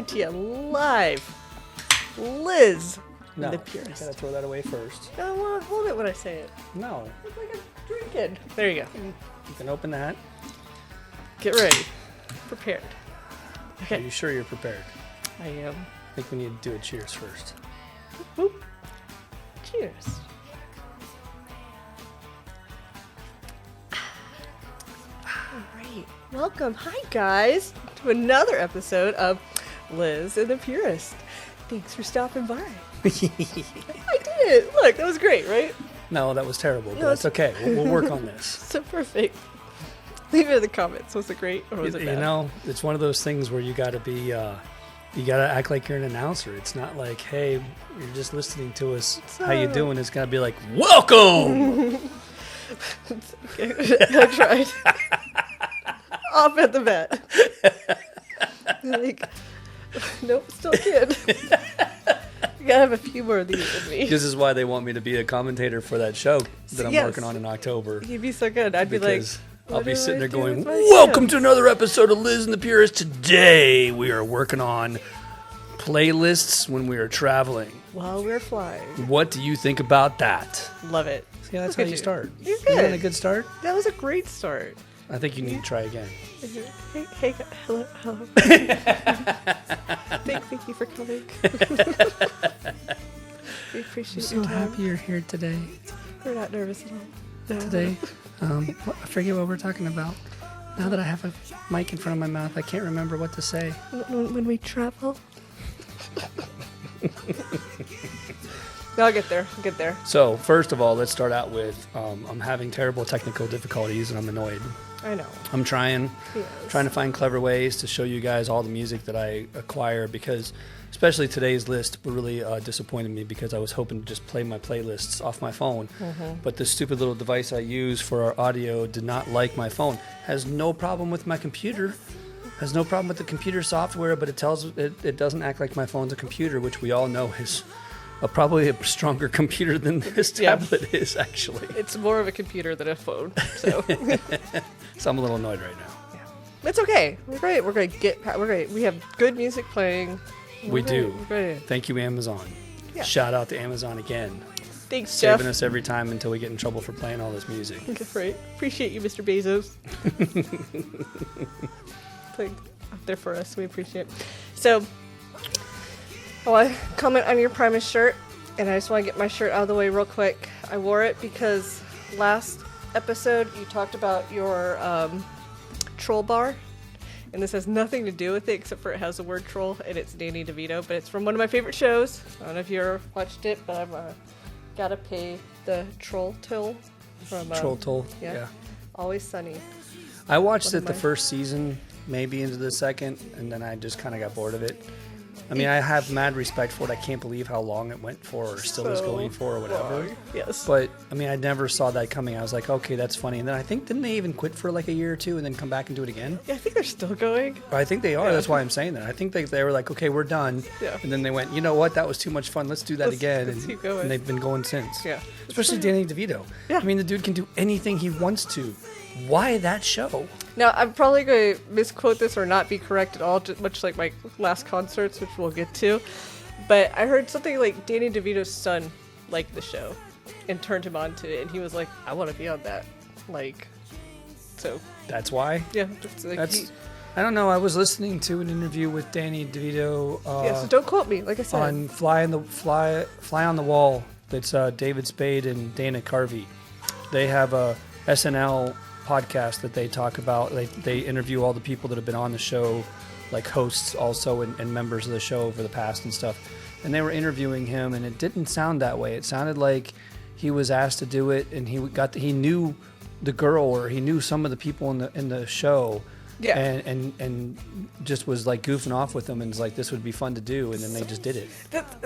coming to you live. Liz, No, the you purist. gotta throw that away first. I want to hold it when I say it. No, It's like I'm drinking. There you go. you can open that. Get ready. Prepared. Are Okay. you sure you're prepared? I am. I think we need to do a cheers first. Boop. Cheers. All right. Welcome. Hi, guys, to another episode of Liz and the Purist. Thanks for stopping by. I did it. Look, that was great, right? No, that was terrible, but No, that's okay. We'll work on this. So perfect. Leave it in the comments. Was it great or was it You bad? know, it's one of those things where you gotta be, you gotta act like you're an announcer. It's not like, hey, you're just listening to us. How you doing? It's gotta be like, welcome. Okay. I tried. Off at the bat. Like, nope, still kid. You gotta have a few more of these in me. This is why they want me to be a commentator for that show that I'm Yes. working on in October. You'd be so good. I'd be like, Because I'll what be do sitting I there do going, with my welcome show?" to another episode of Liz and the Purist. Today we are working on playlists when we are traveling. While we're flying. What do you think about that? Love it. See, that's Look how at you you. start. You're Isn't that good. a good start? That was a great start. I think you need to try again. Hey, hello, hello. thank you for coming. We appreciate your time. you're here today. We're not nervous at all. No. Today, I forget what we're talking about. Now that I have a mic in front of my mouth, I can't remember what to say. When we travel. No, I'll get there. I'll get there. So, first of all, let's start out with I'm having terrible technical difficulties and I'm annoyed. I know. I'm trying Yes. to find clever ways to show you guys all the music that I acquire because especially today's list really disappointed me because I was hoping to just play my playlists off my phone. But the stupid little device I use for our audio did not like my phone. Has no problem with my computer. Has no problem with the computer software, but it doesn't act like my phone's a computer, which we all know is probably a stronger computer than this Yeah. tablet is actually. It's more of a computer than a phone, so So I'm a little annoyed right now. it's okay. We're great. We're gonna get. We're great. We have good music playing. We do. We're great. Thank you, Amazon. Yeah. Shout out to Amazon again. Thanks, Saving Jeff. us every time until we get in trouble for playing all this music. Right. Appreciate you, Mr. Bezos. Putting up there for us. We appreciate it. So, I want to comment on your Primus shirt, and I just want to get my shirt out of the way real quick. I wore it because last episode you talked about your troll bar, and this has nothing to do with it except for it has the word troll, and it's Danny DeVito, but it's from one of my favorite shows. I don't know if you ever watched it, but I've gotta pay the troll toll from Troll Toll. yeah. Always Sunny. I watched One it of the my- first season, maybe into the second, and then I just kind of got bored of it. I mean, I have mad respect for it. I can't believe how long it went for or still is going for or whatever. long. Yes. But, I mean, I never saw that coming. I was like, okay, that's funny. And then I think, didn't they even quit for like a year or two and then come back and do it again? Yeah, I think they're still going. I think they are. Yeah. That's why I'm saying that. I think they were like, okay, we're done. Yeah. And then they went, you know what? That was too much fun. Let's do that Let's again. keep And, going. and they've been going since. Yeah. Especially Danny DeVito. Yeah. I mean, the dude can do anything he wants to. Why that show? Now, I'm probably going to misquote this or not be correct at all, just much like my last concerts, which we'll get to. But I heard something like Danny DeVito's son liked the show and turned him on to it, and he was like, I want to be on that. Like, so, That's why? yeah. It's like I don't know. I was listening to an interview with Danny DeVito yeah, so don't quote me, like I said. on Fly on the Wall. That's David Spade and Dana Carvey. They have a SNL podcast that they talk about. They interview all the people that have been on the show, like hosts also and members of the show over the past and stuff. And they were interviewing him, and it didn't sound that way. It sounded like he was asked to do it, and he knew the girl or he knew some of the people in the show. Yeah. And just was like goofing off with them and was like, this would be fun to do, and then they just did it.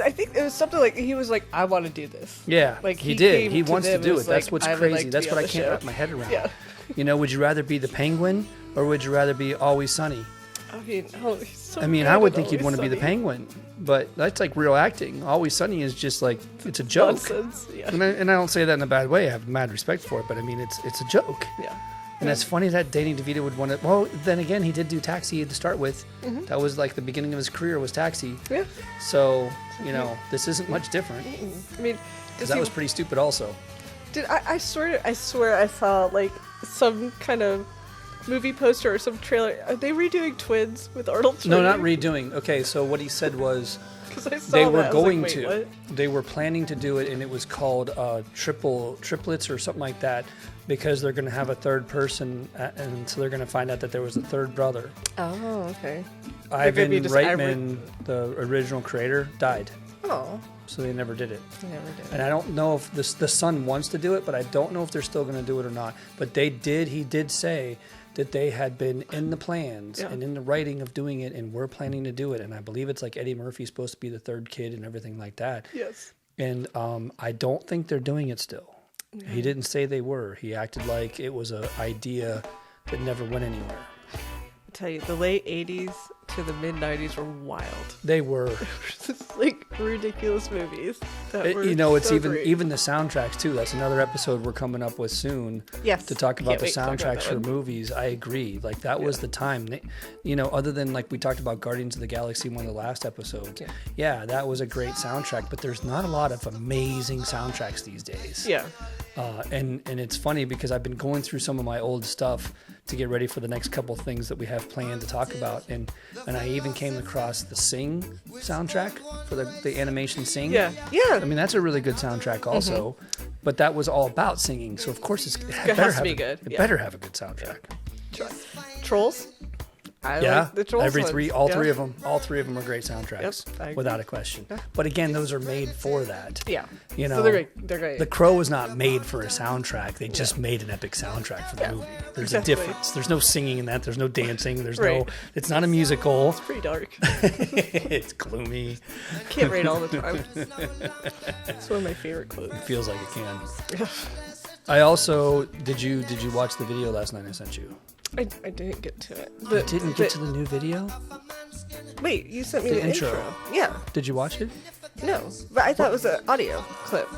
I think it was something like, he was like, I want to do this. Yeah, Like, he he did. came He to wants to them do and it. was That's like, what's I would crazy. like to That's be what on I the can't show. wrap my head around. Yeah. You know, would you rather be the Penguin or would you rather be Always Sunny? I mean, oh, he's so I mean, good I would at think you'd want Always to be the Sunny. Penguin, but that's like real acting. Always Sunny is just like, it's a joke. Nonsense. Yeah. And I don't say that in a bad way. I have mad respect for it, but I mean, it's a joke. Yeah. And it's funny that Danny DeVito would want to. Well, then again, he did do Taxi to start with. That was like the beginning of his career was Taxi. Yeah. So, this isn't much different. I mean, Because that was pretty stupid also. Dude, I swear I saw like some kind of movie poster or some trailer. Are they redoing Twins with Arnold Schwarzenegger? No, not redoing. Okay, so what he said was 'Cause I saw they that. were I was like, going wait, to. what? They were planning to do it, and it was called triplets or something like that, because they're going to have a third person, and so they're going to find out that there was a third brother. Oh, okay. Ivan be just Reitman, the original creator, died, Oh, so they never did it. I never did. And I don't know if the son wants to do it, but I don't know if they're still going to do it or not. But he did say that they had been in the plans and in the writing of doing it, and we're planning to do it. And I believe it's like Eddie Murphy's supposed to be the third kid and everything like that. Yes. And I don't think they're doing it still. He didn't say they were. He acted like it was an idea that never went anywhere. I tell you, the late 80s to the mid 90s were wild. They were. Just like ridiculous movies that were It's so great. even the soundtracks too. That's another episode we're coming up with soon. Yes. To talk about Can't the wait to talk about soundtracks that for one. movies. I agree. Like that was the time. Other than like we talked about Guardians of the Galaxy one of the last episodes. Yeah, that was a great soundtrack. But there's not a lot of amazing soundtracks these days. Yeah. And it's funny because I've been going through some of my old stuff to get ready for the next couple things that we have planned to talk about, and I even came across the Sing soundtrack for the animation Sing. Yeah. I mean that's a really good soundtrack also, but that was all about singing, so of course it has to be good. It Yeah. better have a good soundtrack. Trolls. I like the Trolls ones. All three of them are great soundtracks, Yep, I agree. without a question. But again, those are made for that. Yeah. You know, So they're great. They're great. The Crow was not made for a soundtrack. They just made an epic soundtrack for the movie. There's exactly. a difference. There's no singing in that. There's no dancing. There's Right. it's not a musical. Pretty dark. It's gloomy. Can't read all the time. It's one of my favorite quotes. It feels like it can. I also, did you watch the video last night I sent you? I didn't get to it. You didn't get to the new video? Wait, you sent me The the intro. Yeah. Did you watch it? No, but I thought it was an audio clip.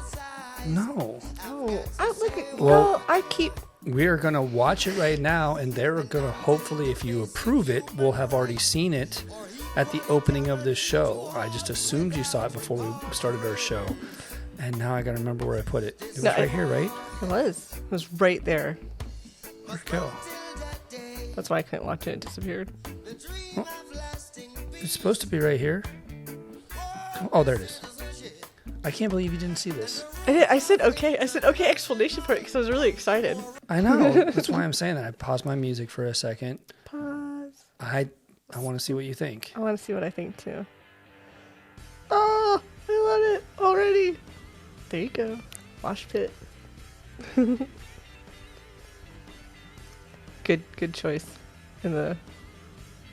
No. Oh, I look at. Well- I keep. We are going to watch it right now, and they're going to, hopefully, if you approve it, we'll have already seen it at the opening of this show. I just assumed you saw it before we started our show, and now I got to remember where I put it. It was right here, right? It was right there. Where'd it go? That's why I couldn't watch it. It disappeared. It's supposed to be right here. Oh, there it is. I can't believe you didn't see this. I said okay. I said okay explanation point because I was really excited. I know. That's why I'm saying that. I paused my music for a second. Pause. I want to see what you think. I want to see what I think too. Oh, I love it already. There you go. Wash pit. Good choice in the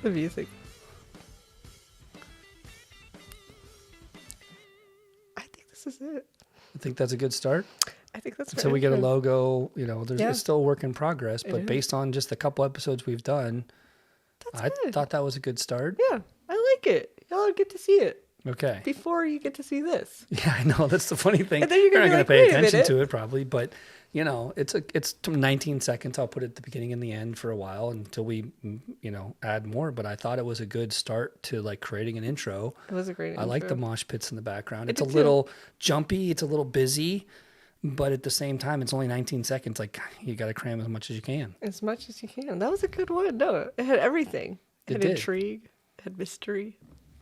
music. I think this is it. I think that's a good start. I think that's Until we get a logo, it's still a work in progress. It But is. based on just a couple episodes we've done, I good. thought that was a good start. Yeah, I like it. Y'all get to see it Okay. before you get to see this. Yeah, I know. That's the funny thing. And then you're You're gonna not be going to like, pay "Wait a attention minute." to it probably, but it's 19 seconds. I'll put it at the beginning and the end for a while until we, add more. But I thought it was a good start to like creating an intro. It was a great. I like the intro. mosh pits in the background. I It's a did too. little jumpy. It's a little busy, but at the same time, it's only 19 seconds. Like you got to cram as much as you can. As much as you can. That was a good one. No, it had everything. It It had did. intrigue. It had mystery.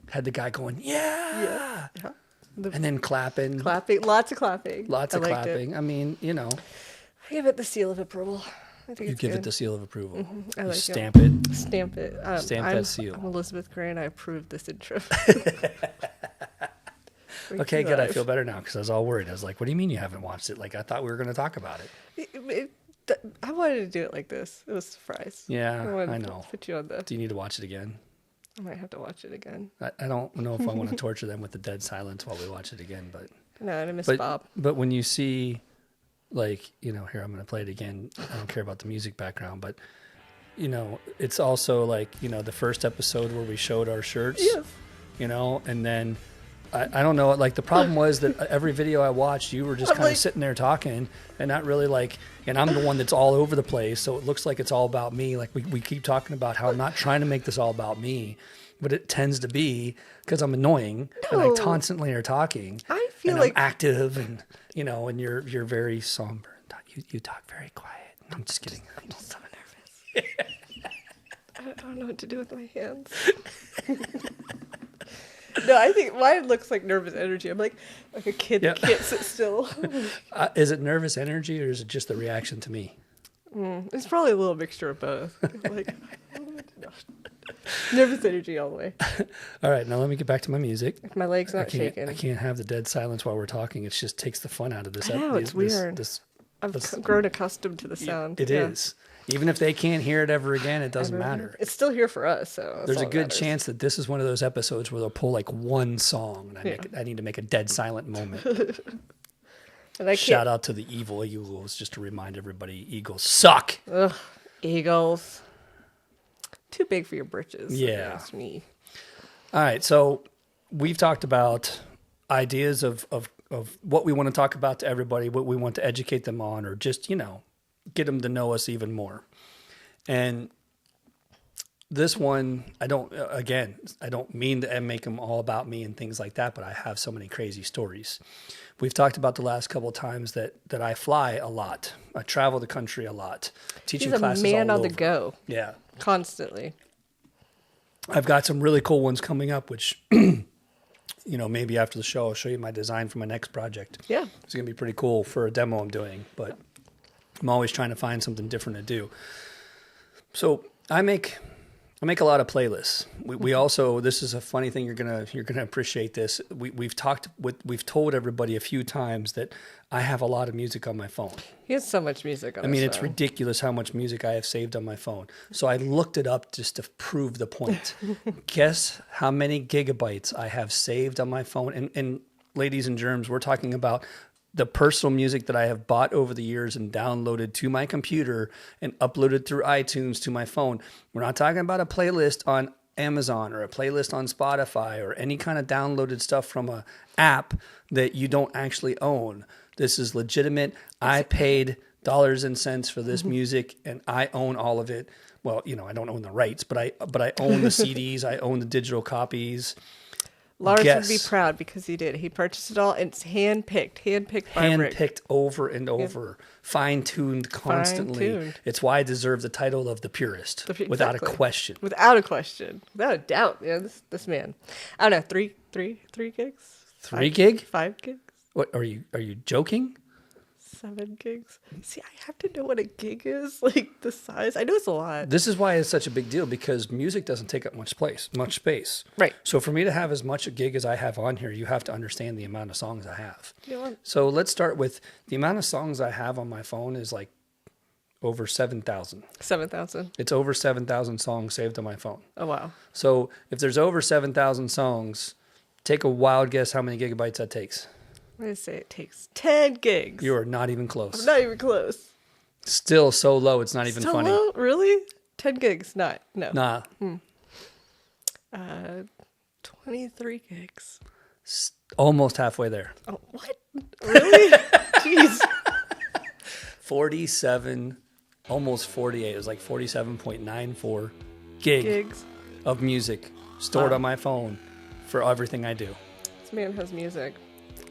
Had the guy going, yeah, Yeah. The and then clapping, clapping. Lots of clapping. lots I of liked clapping. It. I mean, I give it the seal of approval. I think you it's give good. it the seal of approval. I You like stamp it. Stamp it. Stamp I'm, that seal. I'm Elizabeth Gray, and I approve this intro. Okay, good. I feel better now because I was all worried. I was like, "What do you mean you haven't watched it?" Like I thought we were going to talk about it. I wanted to do it like this. It was a surprise. Yeah, wanted I to know. Put you on the. Do you need to watch it again? I might have to watch it again. I don't know if I want to torture them with the dead silence while we watch it again, but No, I miss but Bob. but when you see, like here I'm going to play it again. I don't care about the music background, but it's also like the first episode where we showed our shirts. Yes. And then I don't know. Like the problem was that every video I watched, you were just I'm kind of like- sitting there talking and not really like, and I'm the one that's all over the place. So it looks like it's all about me. Like we keep talking about how I'm not trying to make this all about me, but it tends to be because I'm annoying and I No. constantly are talking. I feel and like I'm active and, you know, and you're very somber. You talk very quiet. I'm just kidding. I'm just so nervous. I don't know what to do with my hands. No, I think mine looks like nervous energy. I'm like a kid that Yep. can't sit still. Is it nervous energy or is it just the reaction to me? It's probably a little mixture of both. Like no. Nervous energy all the way. All right, now let me get back to my music. If my leg's not I shaking. can't have the dead silence while we're talking. It just takes the fun out of this. I know, it's weird. I've this- grown accustomed to the sound. It is. Even if they can't hear it ever again, it doesn't matter. It's still here for us, so that's There's all a that good matters. chance that this is one of those episodes where they'll pull like one song, and I need to make a dead silent moment. And I Shout can't. out to the evil Eagles, just to remind everybody, Eagles suck. Ugh, Eagles. Too big for your britches. if you Yeah. ask me. All right, so we've talked about ideas of what we want to talk about to everybody, what we want to educate them on, or just, you know, get them to know us even more. And this one, I don't mean to make them all about me and things like that, but I have so many crazy stories. We've talked about the last couple of times that I fly a lot. I travel the country a lot, teaching He's a classes man all on the over. go, Yeah. constantly. I've got some really cool ones coming up, which, you know, maybe after the show, I'll show you my design for my next project. Yeah. It's going to be pretty cool for a demo I'm doing, but I'm always trying to find something different to do. So I make a lot of playlists. We also, this is a funny thing. You're gonna appreciate this. We've told everybody a few times that I have a lot of music on my phone. He has so much music on I mean, his it's phone. ridiculous how much music I have saved on my phone. So I looked it up just to prove the point. Guess how many gigabytes I have saved on my phone? And ladies and germs, we're talking about the personal music that I have bought over the years and downloaded to my computer and uploaded through iTunes to my phone. We're not talking about a playlist on Amazon or a playlist on Spotify or any kind of downloaded stuff from a app that you don't actually own. This is legitimate. I paid dollars and cents for this music and I own all of it. Well, you know, I don't own the rights, but I own the CDs. I own the digital copies. Lars would be Guess. proud because he did. He purchased it all, and it's handpicked by Rick. Handpicked over and over, fine-tuned constantly. Fine-tuned. It's why I deserve the title of the purist, without a Exactly. question. Without a question, without a doubt. Yeah, this man. I don't know. Three gigs. 3 gig? 5 gigs. What are you joking? 7 gigs. See, I have to know what a gig is, like the size. I know it's a lot. This is why it's such a big deal because music doesn't take up much space. Right. So for me to have as much a gig as I have on here, you have to understand the amount of songs I have. You know what? So let's start with the amount of songs I have on my phone is like over 7,000. 7,000. It's over 7,000 songs saved on my phone. Oh wow. So if there's over 7,000 songs, take a wild guess how many gigabytes that takes. I'm gonna say it takes 10 gigs. You are not even close. I'm not even close. Still so low, it's not even So funny. low? Really? 10 gigs? Not. No. Nah, 23 gigs. almost halfway there. Oh, what? Really? Jeez. 47, almost 48. It was like 47.94 gig Gigs. of music stored Wow. on my phone for everything I do. This man has music.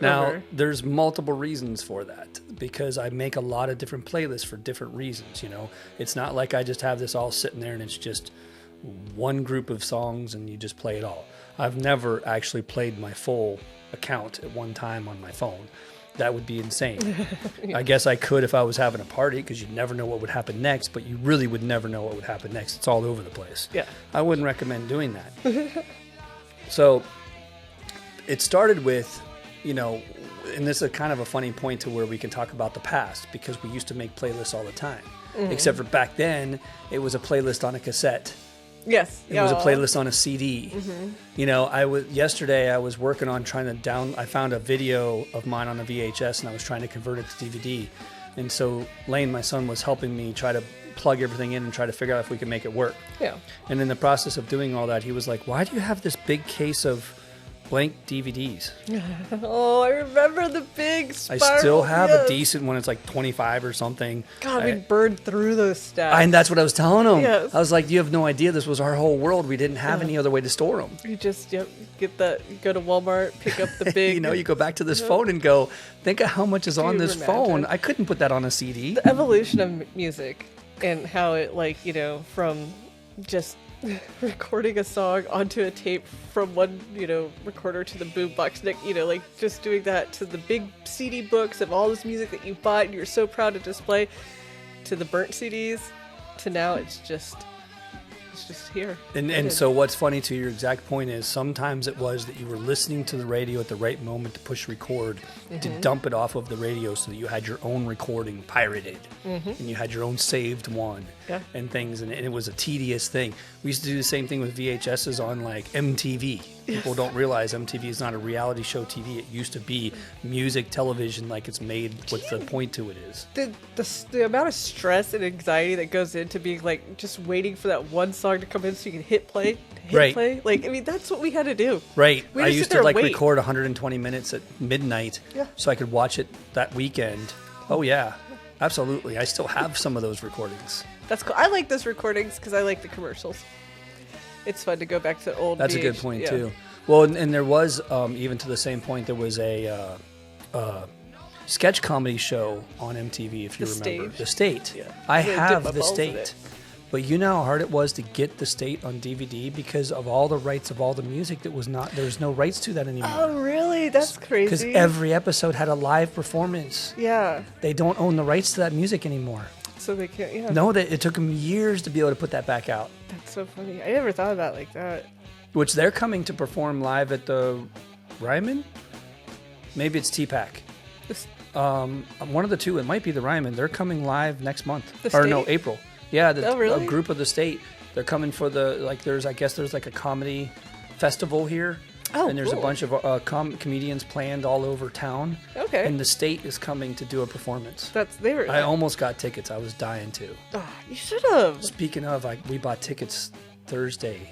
Now, Over. there's multiple reasons for that because I make a lot of different playlists for different reasons, you know. It's not like I just have this all sitting there and it's just one group of songs and you just play it all. I've never actually played my full account at one time on my phone. That would be insane. I guess I could if I was having a party because you'd never know what would happen next, but you really would never know what would happen next. It's all over the place. Yeah. I wouldn't recommend doing that. So it started with, you know, and this is kind of a funny point to where we can talk about the past because we used to make playlists all the time. Except for back then, it was a playlist on a cassette. Yes. It was a playlist on a CD. You know, yesterday I was working on trying to I found a video of mine on a VHS and I was trying to convert it to DVD. And so Lane, my son, was helping me try to plug everything in and try to figure out if we could make it work. Yeah. And in the process of doing all that, he was like, "Why do you have this big case of blank DVDs. Oh, I remember the big spiral. I still have a yes. decent one. It's like 25 or something. God, we burned through those stacks. And that's what I was telling them. Yes. I was like, you have no idea. This was our whole world. We didn't have any other way to store them. You just get that. You go to Walmart, pick up the big. You go back to this phone and go, think of how much is on you this imagine? phone. I couldn't put that on a CD. The evolution of music and how it from just recording a song onto a tape from one recorder to the boombox, just doing that to the big CD books of all this music that you bought and you're so proud to display, to the burnt CDs, to now it's just here. And so what's funny, to your exact point, is sometimes it was that you were listening to the radio at the right moment to push record, to dump it off of the radio so that you had your own recording pirated, and you had your own saved one, and things, and it was a tedious thing. We used to do the same thing with VHSs on like MTV. People don't realize MTV is not a reality show TV. It used to be music television, like it's made what the point to it is. The amount of stress and anxiety that goes into being like just waiting for that one song to come in so you can hit play. Play. That's what we had to do. Right. We I just used sit there to and wait. record 120 minutes at midnight so I could watch it that weekend. Oh yeah, absolutely. I still have some of those recordings. That's cool. I like those recordings because I like the commercials. It's fun to go back to old. That's a good point too. Well, and there was even to the same point, there was a sketch comedy show on MTV, if you remember. Stage. The State. Yeah. I I dip have my The balls in State. it. But you know how hard it was to get The State on DVD because of all the rights of all the music that was not, there's no rights to that anymore. Oh, really? That's crazy. Because every episode had a live performance. Yeah. They don't own the rights to that music anymore. So they can't. Yeah. No, it took them years to be able to put that back out. That's so funny. I never thought about it like that. Which they're coming to perform live at the Ryman? Maybe it's T-Pack. One of the two. It might be the Ryman. They're coming live next month. The State? April. Yeah, really? a group of The State. They're coming for there's like a comedy festival here. Oh, and there's cool. a bunch of comedians planned all over town. Okay. And The State is coming to do a performance. They I almost got tickets. I was dying to. Oh, you should have. Speaking of, we bought tickets Thursday.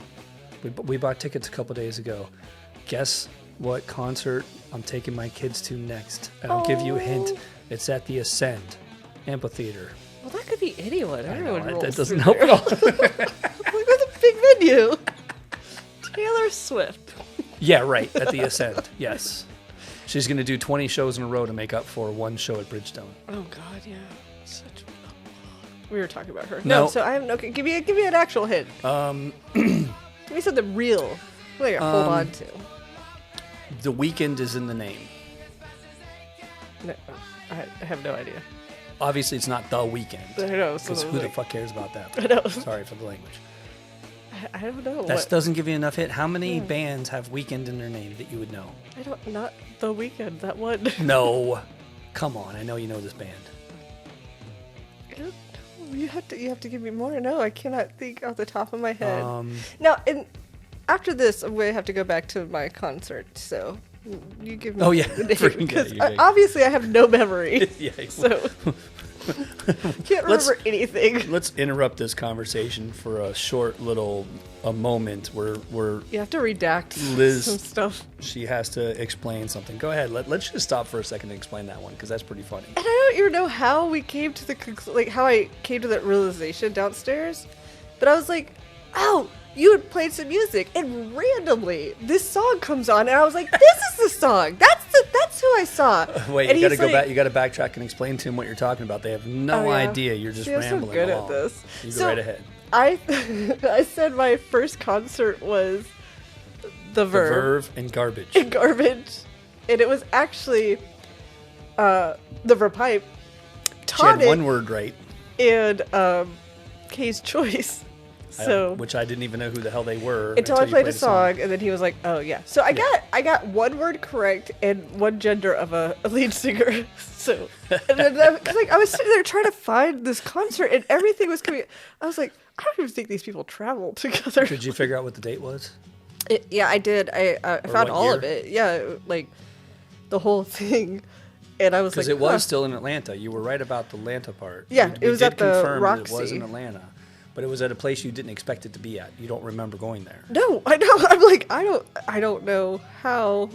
We bought tickets a couple days ago. Guess what concert I'm taking my kids to next? I'll give you a hint. It's at the Ascend Amphitheater. Well, that could be anyone. Everyone rolls That doesn't through help at all. Like, that's a big venue. Taylor Swift. Yeah, right. At the Ascend. Yes. She's going to do 20 shows in a row to make up for one show at Bridgestone. Oh God, yeah. We were talking about her. No. No, so I have no. Give me an actual hint. Give me something real. Like hold on to. The Weeknd is in the name. No, I have no idea. Obviously, it's not The Weeknd. I know. Because who the fuck cares about that? I know. Sorry for the language. I don't know. That doesn't give you enough hit. How many bands have Weeknd in their name that you would know? I don't. Not The Weeknd. That one. No. Come on. I know you know this band. I don't know. You have to give me more. No, I cannot think off the top of my head. No, and after this, I'm gonna have to go back to my concert. So you give me. Oh, yeah. the name, Forget because it, obviously I have no memory. Yeah. So can't remember anything. Let's interrupt this conversation for a short little moment where You have to redact Liz- some stuff. she has to explain something. Go ahead. Let's just stop for a second and explain that one because that's pretty funny. And I don't even know how we came to how I came to that realization downstairs. But I was like, oh, you had played some music, and randomly this song comes on, and I was like, this is the song. That's who I saw. Wait, and you got to he's go like, back. You got to backtrack and explain to them what you're talking about. They have no Oh, yeah. idea. You're just See, I'm so rambling good at along. this. You go So, right ahead. I said my first concert was The The Verve. Verve and Garbage. in Garbage, and it was actually the Verpipe She had taught one it word right, and Kay's Choice. So which I didn't even know who the hell they were until I you played a song, and then he was like, "Oh yeah." So I got one word correct and one gender of a lead singer. So and then I was sitting there trying to find this concert, and everything was coming. I was like, I don't even think these people travel together. Did you figure out what the date was? Yeah, I did. I found what all year? of it. Yeah, like the whole thing. And I was like, Because it was still in Atlanta. You were right about the Atlanta part. Yeah, We it was did at the confirm that it was Roxy. in Atlanta. but it was at a place you didn't expect it to be at. You don't remember going there. No, I know. I'm like, I don't know how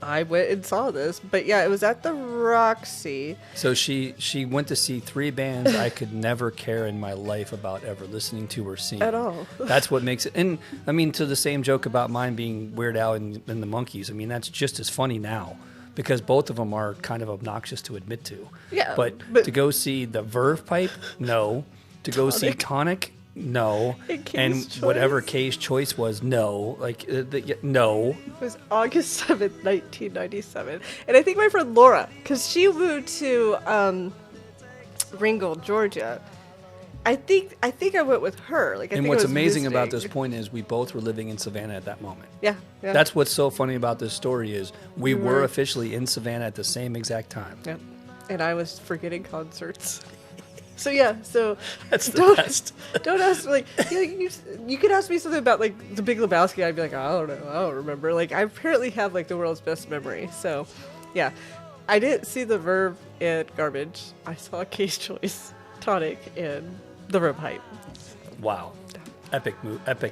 I went and saw this, but yeah, it was at the Roxy. So she went to see 3 bands I could never care in my life about ever listening to or seeing. At all. That's what makes it. And I mean, to the same joke about mine being Weird Al and the Monkees, I mean, that's just as funny now because both of them are kind of obnoxious to admit to. Yeah, But to go see the Verve Pipe, no. To go see Tonic, no. And whatever Kay's choice was, no. Like, no. It was August 7th, 1997. And I think my friend Laura, because she moved to Ringgold, Georgia. I think I went with her. Like, and what's amazing about this point is we both were living in Savannah at that moment. Yeah. That's what's so funny about this story is we were officially in Savannah at the same exact time. Yeah. And I was forgetting concerts. So yeah, that's the best. Don't ask like you could ask me something about like the Big Lebowski. I'd be like, I don't know, I don't remember. Like I apparently have like the world's best memory. So yeah, I didn't see the Verve and Garbage. I saw Case Choice, Tonic, and the Verve Hype. Wow, epic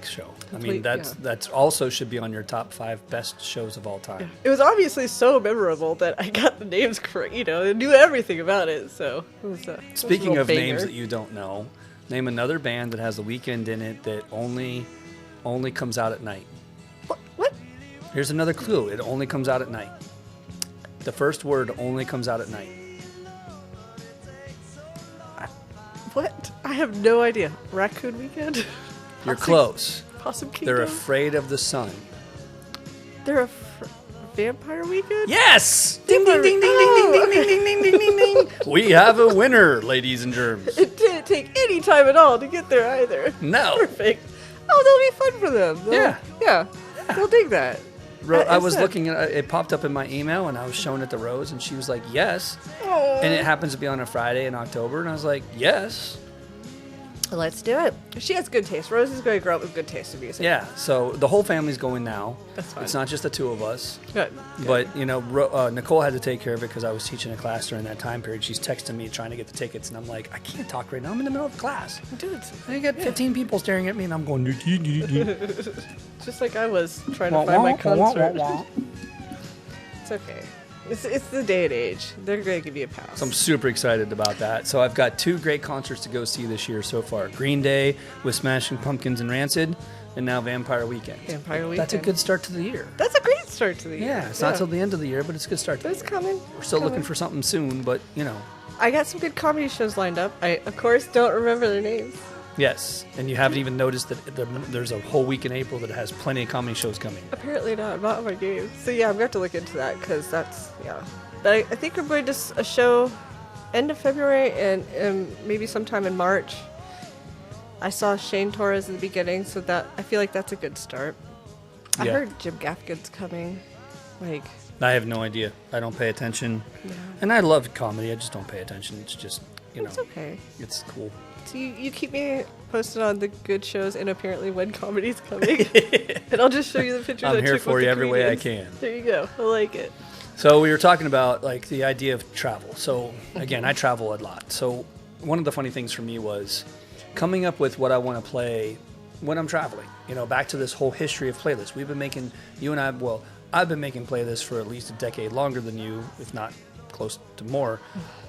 show. Complete, I mean, that's also should be on your top 5 best shows of all time. Yeah. It was obviously so memorable that I got the names correct. You know, and knew everything about it. So it was, speaking of names that you don't know, name another band that has a weekend in it that only comes out at night. What? Here's another clue. It only comes out at night. The first word only comes out at night. What? I have no idea. Raccoon Weekend? You're close. Possum Kingdom? They're afraid of the sun. They're Vampire Weekend? Yes! Ding, ding, ding, ding, ding, ding, ding, ding, ding, ding, ding, ding. We have a winner, ladies and germs. It didn't take any time at all to get there either. No. Perfect. Oh, that'll be fun for them. Yeah. They'll dig that. I was looking at it, popped up in my email, and I was showing it to Rose, and she was like, yes. Aww. And it happens to be on a Friday in October, and I was like, yes. Let's do it. She has good taste. Rose is going to grow up with good taste in music. Yeah, so the whole family's going now. That's fine. It's not just the 2 of us. Good. But, you know, Nicole had to take care of it because I was teaching a class during that time period. She's texting me trying to get the tickets, and I'm like, I can't talk right now. I'm in the middle of class. Dude. I got 15 people staring at me, and I'm going, just like I was trying to find my concert. It's okay. It's the day and age. They're going to give you a pass. So I'm super excited about that. So I've got 2 great concerts to go see this year so far. Green Day with Smashing Pumpkins and Rancid, and now Vampire Weekend. Vampire Weekend. That's a good start to the year. That's a great start to the year. Yeah, it's not till the end of the year, but it's a good start to the It's year. coming. We're still looking for something soon, but, you know. I got some good comedy shows lined up. I, of course, don't remember their names. Yes, and you haven't even noticed that there's a whole week in April that has plenty of comedy shows coming. Apparently not. I'm not on my game. So yeah, I'm going to have to look into that because that's, yeah. But I think I'm going to a show end of February and maybe sometime in March. I saw Shane Torres in the beginning, so that I feel like that's a good start. I Yeah. heard Jim Gaffigan's coming. Like, I have no idea. I don't pay attention. yeah. And I love comedy. I just don't pay attention. It's just, you know, It's okay. it's cool. So you keep me posted on the good shows and apparently when comedy's coming. And I'll just show you the pictures I I'm took here with for the you every way I comedians. can. There you go. I like it. So we were talking about like the idea of travel. So again, I travel a lot. So one of the funny things for me was coming up with what I want to play when I'm traveling. You know, back to this whole history of playlists. We've been making, you and I, well, I've been making playlists for at least a decade longer than you, if not close to more.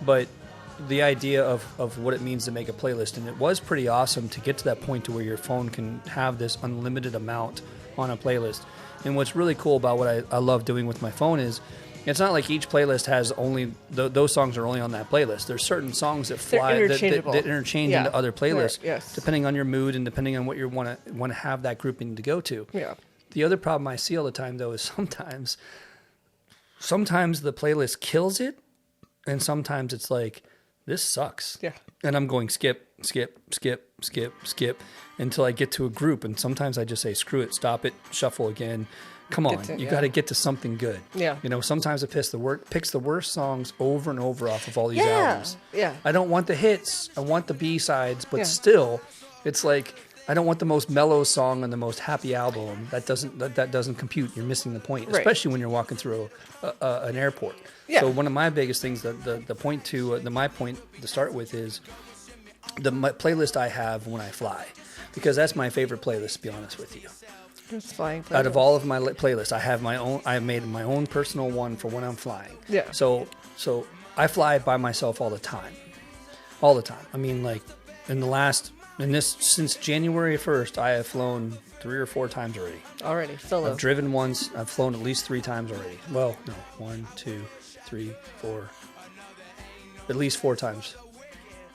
But the idea of what it means to make a playlist, and it was pretty awesome to get to that point to where your phone can have this unlimited amount on a playlist. And what's really cool about what I love doing with my phone is it's not like each playlist has only those songs are only on that playlist. There's certain songs that fly that interchange into other playlists, Yes. depending on your mood and depending on what you want to have that grouping to go to. Yeah. The other problem I see all the time though is sometimes the playlist kills it, and sometimes it's like, this sucks. Yeah. And I'm going skip until I get to a group. And sometimes I just say, screw it, stop it, shuffle again. Come on, you got to get to something good. Yeah. You know, sometimes it picks the worst songs over and over off of all these albums. Yeah. I don't want the hits. I want the B-sides. But still, it's like, I don't want the most mellow song on the most happy album. That doesn't compute. You're missing the point, especially when you're walking through an airport. Yeah. So one of my biggest things, my point to start with is, my playlist I have when I fly, because that's my favorite playlist, to be honest with you. It's flying. Out of all of my playlists, I have my own. I made my own personal one for when I'm flying. Yeah. So I fly by myself all the time. All the time. I mean, like since January 1st, I have flown 3 or 4 times already. Already, solo. I've driven once. I've flown at least 3 times already. Well, no, 1, 2, 3, 4. At least 4 times.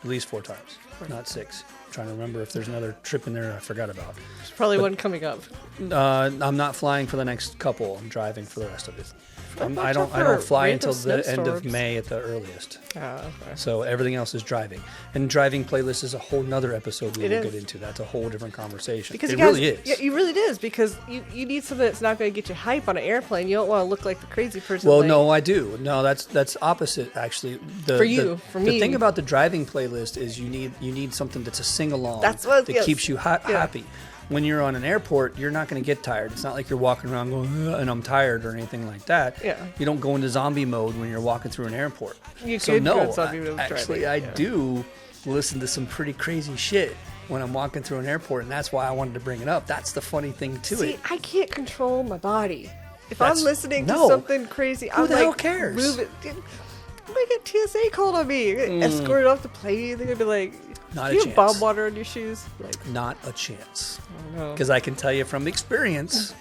At least 4 times, not 6. I'm trying to remember if there's another trip in there I forgot about. There's probably one coming up. I'm not flying for the next couple. I'm driving for the rest of it. I don't fly random until the end of snowstorms. May at the earliest. Okay. So everything else is driving. And driving playlist is a whole nother episode we It will is. get into. That's a whole different conversation. Because it you guys, really is. Yeah, it really is, because you need something that's not going to get you hype on an airplane. You don't want to look like the crazy person. Well, like, no, I do. No, that's opposite actually. For you, for me. The thing about the driving playlist is you need something that's a sing along. That's what- that yes. keeps you happy. When you're on an airport, you're not going to get tired. It's not like you're walking around going, "Ugh," and I'm tired or anything like that. Yeah. You don't go into zombie mode when you're walking through an airport. You so could go no, in zombie mode actually, driving, I yeah. do listen to some pretty crazy shit when I'm walking through an airport, and that's why I wanted to bring it up. That's the funny thing to See, it. I can't control my body. If That's- I'm listening to no. something crazy, Who I'm the like, hell cares? move it. Dude, I might get TSA called on me, escorted off the plane. They're gonna be like, Not "Do a you have bomb chance. water on your shoes?" Like, Not a chance. no. Because I can tell you from experience,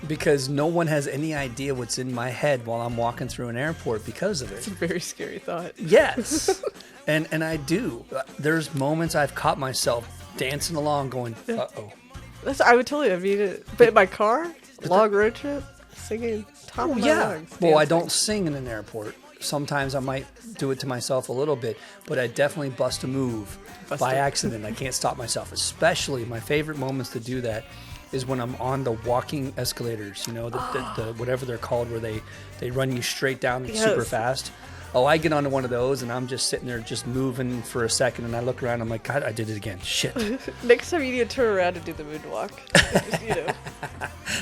because no one has any idea what's in my head while I'm walking through an airport because of it. It's a very scary thought. Yes. and I do. There's moments I've caught myself dancing along going, uh-oh. I would totally. I mean, but in my car, long road trip, singing top of my lungs. Well, I dancing. don't sing in an airport. Sometimes I might do it to myself a little bit, but I definitely bust a move by accident. I can't stop myself. Especially my favorite moments to do that is when I'm on the walking escalators, you know, the whatever they're called, where they run you straight down super Yes. fast. Oh, I get onto one of those and I'm just sitting there just moving for a second, and I look around, I'm like, God, I did it again. Shit. Next time you need to turn around and do the moonwalk. Just, you know,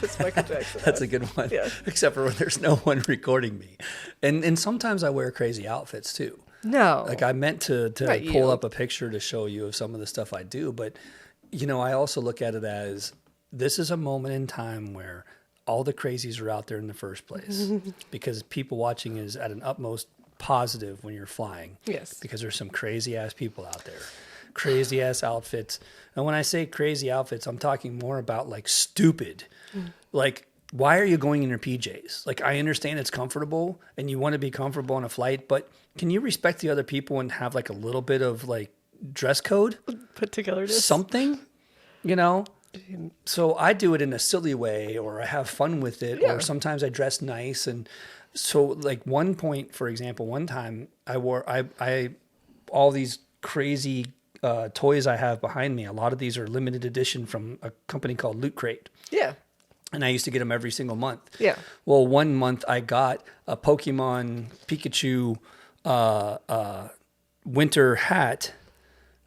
it's Michael Jackson. That's a good one. Yeah. Except for when there's no one recording me. And sometimes I wear crazy outfits too. No. Like I meant to Not pull you. up a picture to show you of some of the stuff I do, but you know, I also look at it as this is a moment in time where all the crazies are out there in the first place, because people watching is at an utmost positive when you're flying. Yes. Because there's some crazy ass people out there, crazy ass outfits. And when I say crazy outfits, I'm talking more about like stupid, like, why are you going in your PJs? Like, I understand it's comfortable and you want to be comfortable on a flight, but can you respect the other people and have like a little bit of like dress code? Put together Something, you know? So I do it in a silly way, or I have fun with it, Yeah. or sometimes I dress nice. And so like one point, for example, one time I wore, I all these crazy toys I have behind me. A lot of these are limited edition from a company called Loot Crate. Yeah. And I used to get them every single month. Yeah. Well, one month I got a Pokemon Pikachu winter hat,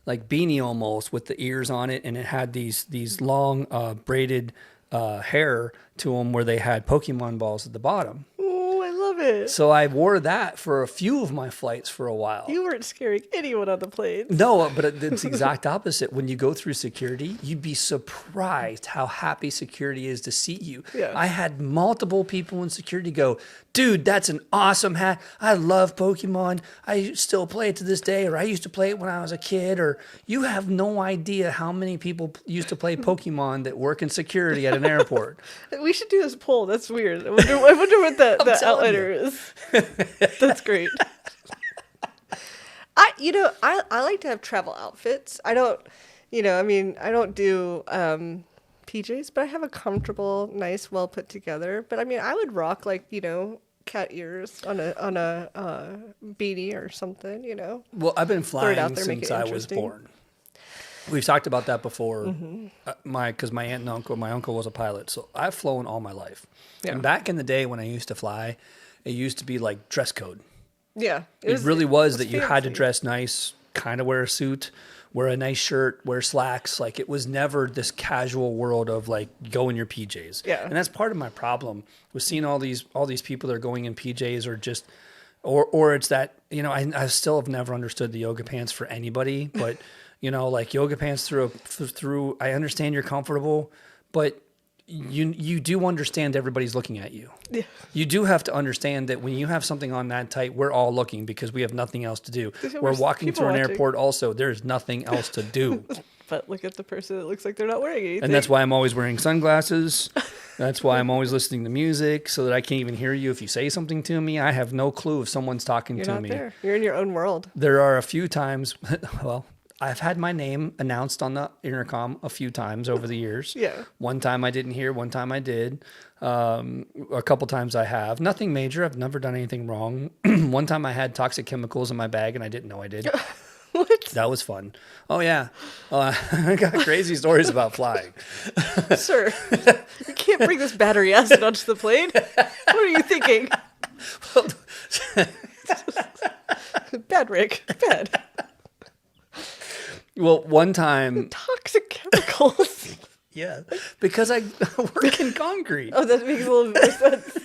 like beanie almost, with the ears on it, and it had these long braided hair to them where they had Pokemon balls at the bottom. Oh, I love it. So I wore that for a few of my flights for a while. You weren't scaring anyone on the plane. No, but it's the exact opposite. When you go through security, you'd be surprised how happy security is to see you. Yeah. I had multiple people in security go, dude, that's an awesome hat. I love Pokemon. I still play it to this day, or I used to play it when I was a kid, or you have no idea how many people used to play Pokemon that work in security at an airport. We should do this poll. That's weird. I wonder what that telling outlier is. That's great. I like to have travel outfits. I don't, I don't do PJs, but I have a comfortable, nice, well put together. But I mean, I would rock like, cat ears on a beanie or something, Well, I've been it flying out there, make since it I was interesting. born. We've talked about that before. Because my aunt and uncle, my uncle was a pilot, so I've flown all my life. Yeah. And back in the day when I used to fly, it used to be like dress code. Yeah. It really was that it you had to fancy. dress nice, kind of wear a suit, wear a nice shirt, wear slacks. Like, it was never this casual world of like go in your PJs. Yeah. And that's part of my problem with seeing all these people that are going in PJs, or just Or it's that, you know, I still have never understood the yoga pants for anybody, but you know, like yoga pants through, I understand you're comfortable, but you do understand everybody's looking at you. Yeah. You do have to understand that when you have something on that tight, we're all looking because we have nothing else to do. We're walking people through an watching. airport also. There's nothing else to do. But look at the person that looks like they're not wearing anything. And that's why I'm always wearing sunglasses. That's why I'm always listening to music so that I can't even hear you if you say something to me. I have no clue if someone's talking You're to not me. there. You're in your own world. There are a few times, well, I've had my name announced on the intercom a few times over the years. Yeah. One time I didn't hear, one time I did. A couple times I have. Nothing major. I've never done anything wrong. One time I had toxic chemicals in my bag and I didn't know I did. What? That was fun. Oh, yeah. I got crazy stories about flying. Sir, you can't bring this battery acid onto the plane. What are you thinking? Bad, Rick. Bad. Well, one time, Toxic chemicals. yeah, because I work in concrete. Oh, that makes a little bit more sense.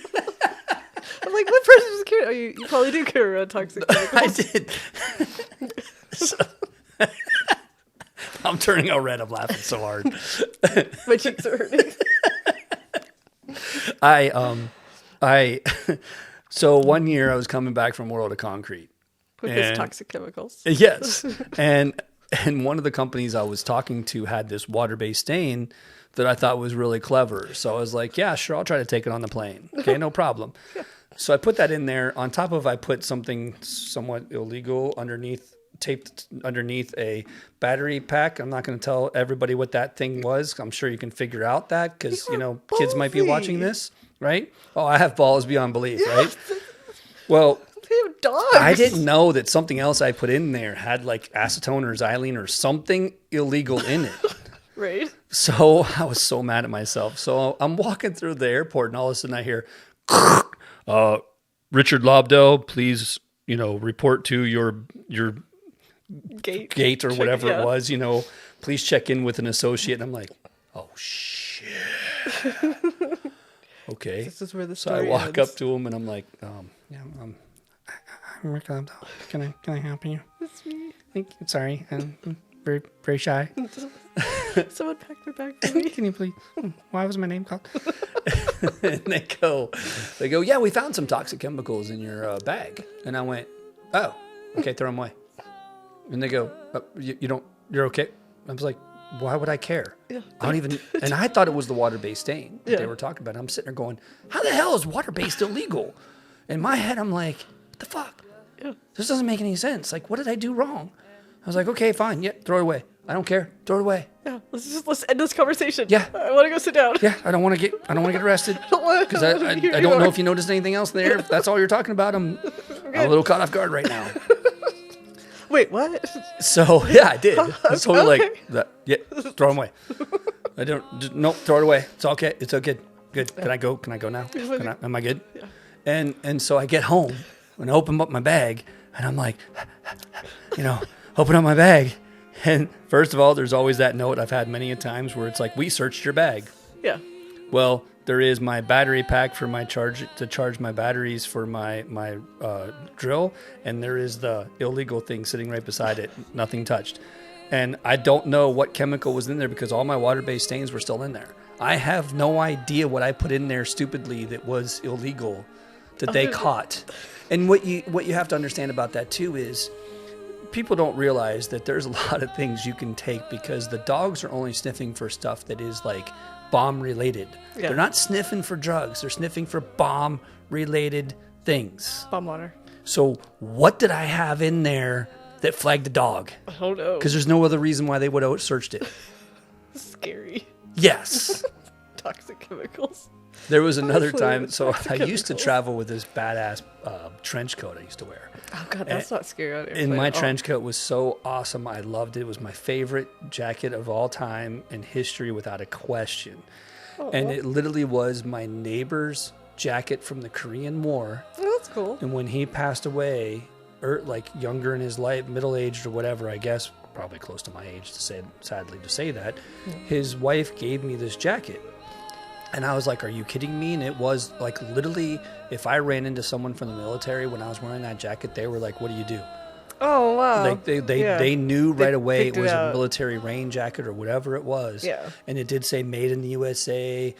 I'm like, what person does carry? Oh, you probably do carry around toxic chemicals. I did. So- I'm turning out red. I'm laughing so hard. My cheeks are hurting. So one year I was coming back from World of Concrete. With his And- toxic chemicals. Yes. And one of the companies I was talking to had this water-based stain that I thought was really clever. So I was like, yeah, sure, I'll try to take it on the plane. Okay, no problem. So I put that in there. On top of I put something somewhat illegal taped underneath a battery pack. I'm not going to tell everybody what that thing was. I'm sure you can figure out that because, you know, kids might be watching ballsy. this, right? Oh, I have balls beyond belief, right? Well, They have dogs. I didn't know that something else I put in there had like acetone or xylene or something illegal in it. Right? So I was so mad at myself. So I'm walking through the airport and all of a sudden I hear, Richard Lobdell, please, you know, report to your gate or whatever yeah. it was, you know, please check in with an associate. And I'm like, oh shit. Okay. This is where the So I story walk ends. up to him and I'm like, yeah, I'm Rick Lobdell. Can I help you? It's me. Sorry, I'm very, very shy. Someone packed their bag for me. Can you please? Why was my name called? And they go, yeah, we found some toxic chemicals in your bag. And I went, oh, okay, throw them away. And they go, you're okay? I was like, why would I care? Yeah. I don't even, and I thought it was the water-based stain that Yeah. they were talking about. I'm sitting there going, how the hell is water-based illegal? In my head, I'm like, what the fuck? Yeah. This doesn't make any sense. Like, what did I do wrong? I was like, okay, fine. Yeah, throw it away. I don't care. Throw it away. Yeah. Let's end this conversation. Yeah. I want to go sit down. Yeah, I don't want to get arrested. Because I I don't know if you noticed anything else there. If that's all you're talking about, I'm a little caught off guard right now. Wait, what? So yeah, I did. It's totally Okay. like that. Yeah, throw them away. I don't. Nope, throw it away. It's okay. It's okay. Good. Can I go? Can I go now? Am I good? Yeah. And so I get home and I open up my bag and I'm like, open up my bag. And first of all, there's always that note I've had many a times where it's like, we searched your bag. Yeah. Well, there is my battery pack for my to charge my batteries for my drill, and there is the illegal thing sitting right beside it, nothing touched. And I don't know what chemical was in there because all my water-based stains were still in there. I have no idea what I put in there stupidly that was illegal that they caught. And what you have to understand about that too is people don't realize that there's a lot of things you can take because the dogs are only sniffing for stuff that is like bomb related. Yeah. They're not sniffing for drugs. They're sniffing for bomb related things. Bomb water. So what did I have in there that flagged a dog? Oh no. Because there's no other reason why they would have searched it. Scary. Yes. Toxic chemicals. There was another Hopefully time. it's So toxic I used to chemicals. travel with this badass trench coat I used to wear. Oh god, that's not scary on And airplane my at all. trench coat was so awesome. I loved it. It was my favorite jacket of all time in history without a question. And it literally was my neighbor's jacket from the Korean War. Oh, that's cool. And when he passed away, or like younger in his life, middle-aged or whatever, I guess, probably close to my age, sadly to say that, his wife gave me this jacket. And I was like, are you kidding me? And it was like literally, if I ran into someone from the military when I was wearing that jacket, they were like, what do you do? Oh, wow. Like Yeah. they knew right away it picked it was a out. military rain jacket or whatever it was. Yeah. And it did say made in the USA,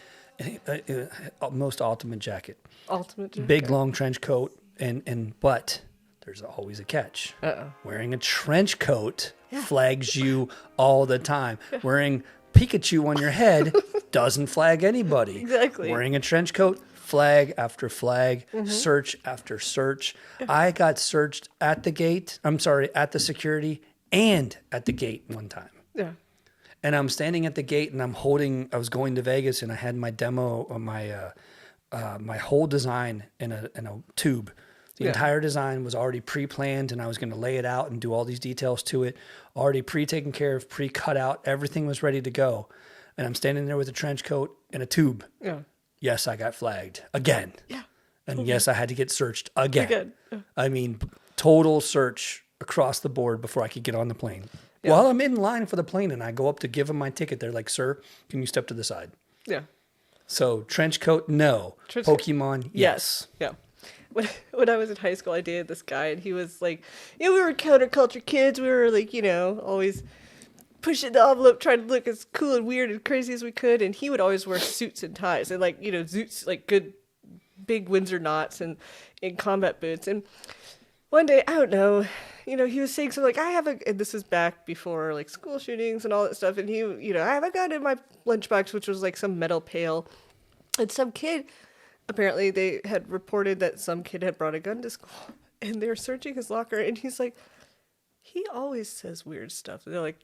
most ultimate jacket. Ultimate jacket. Big long trench coat but there's always a catch. Uh-oh. Wearing a trench coat flags you all the time. Wearing Pikachu on your head doesn't flag anybody. Exactly. Wearing a trench coat, flag after flag, search after search. I got searched at the security and at the gate one time. Yeah. And I'm standing at the gate and I was going to Vegas and I had my demo of my whole design in a tube. The entire design was already pre-planned and I was going to lay it out and do all these details to it, already pre-taken care of, pre-cut out. Everything was ready to go. And I'm standing there with a trench coat and a tube. Yeah. Yes, I got flagged again. Yeah. And yes, I had to get searched again. Yeah. I mean, total search across the board before I could get on the plane. Yeah. While I'm in line for the plane and I go up to give them my ticket, they're like, sir, can you step to the side? Yeah. So trench coat, no. Trench coat. Pokemon, yes. Yeah. When I was in high school, I dated this guy, and he was like, we were counterculture kids. We were like, always pushing the envelope, trying to look as cool and weird and crazy as we could. And he would always wear suits and ties, and suits, like good big Windsor knots and combat boots. And one day, I don't know, he was saying something like, and this is back before like school shootings and all that stuff. And I have a gun in my lunchbox, which was like some metal pail, and some kid. Apparently, they had reported that some kid had brought a gun to school, and they were searching his locker, and he's like, he always says weird stuff. And they're like,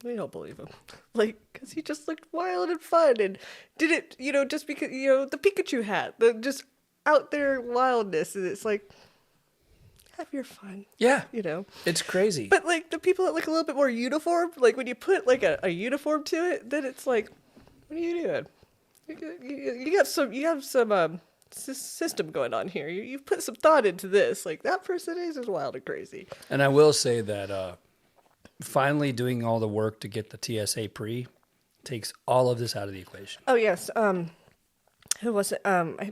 we don't believe him. Like, because he just looked wild and fun, and did it, just because, the Pikachu hat, the just out there wildness, and it's like, have your fun. Yeah. You It's crazy. But, like, the people that look a little bit more uniform, like, when you put, like, a uniform to it, then it's like, what are you doing? You have some system going on here. You've put some thought into this. Like, that person is just wild and crazy. And I will say that finally doing all the work to get the TSA pre takes all of this out of the equation. Oh, yes. Who was it?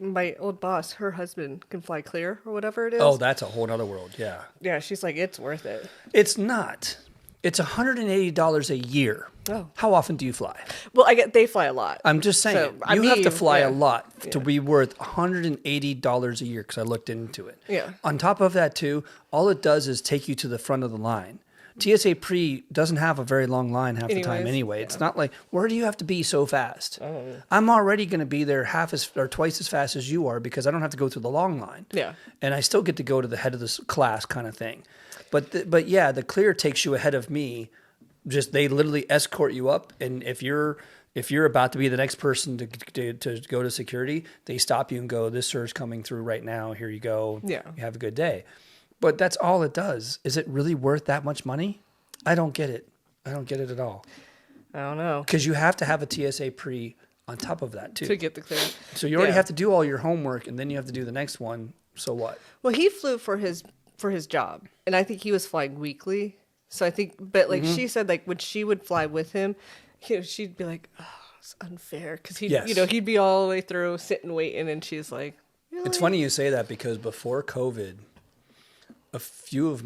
My old boss, her husband can fly clear or whatever it is. Oh, that's a whole other world. Yeah. Yeah, she's like, it's worth it. It's not. It's $180 a year. Oh. How often do you fly? Well, they fly a lot. I'm just saying, So, you have to fly a yeah. lot to be worth $180 a year because I looked into it. Yeah. On top of that, too, all it does is take you to the front of the line. TSA pre doesn't have a very long line half the time anyway. Yeah. It's not like, where do you have to be so fast? Oh. I'm already going to be there twice as fast as you are because I don't have to go through the long line. Yeah. And I still get to go to the head of the class kind of thing. But yeah, the clear takes you ahead of me. Just they literally escort you up, and if you're about to be the next person to go to security, they stop you and go, "This sir's coming through right now. Here you go. Yeah. You have a good day." But that's all it does. Is it really worth that much money? I don't get it. I don't get it at all. I don't know. Because you have to have a TSA pre on top of that too. To get the clear. So you already Yeah. have to do all your homework, and then you have to do the next one. So what? Well, he flew for his job, and I think he was flying weekly. So I think, but like she said, like when she would fly with him, she'd be like, "Oh, it's unfair," because he'd be all the way through sitting waiting, and she's like, really? It's funny you say that because before COVID, a few of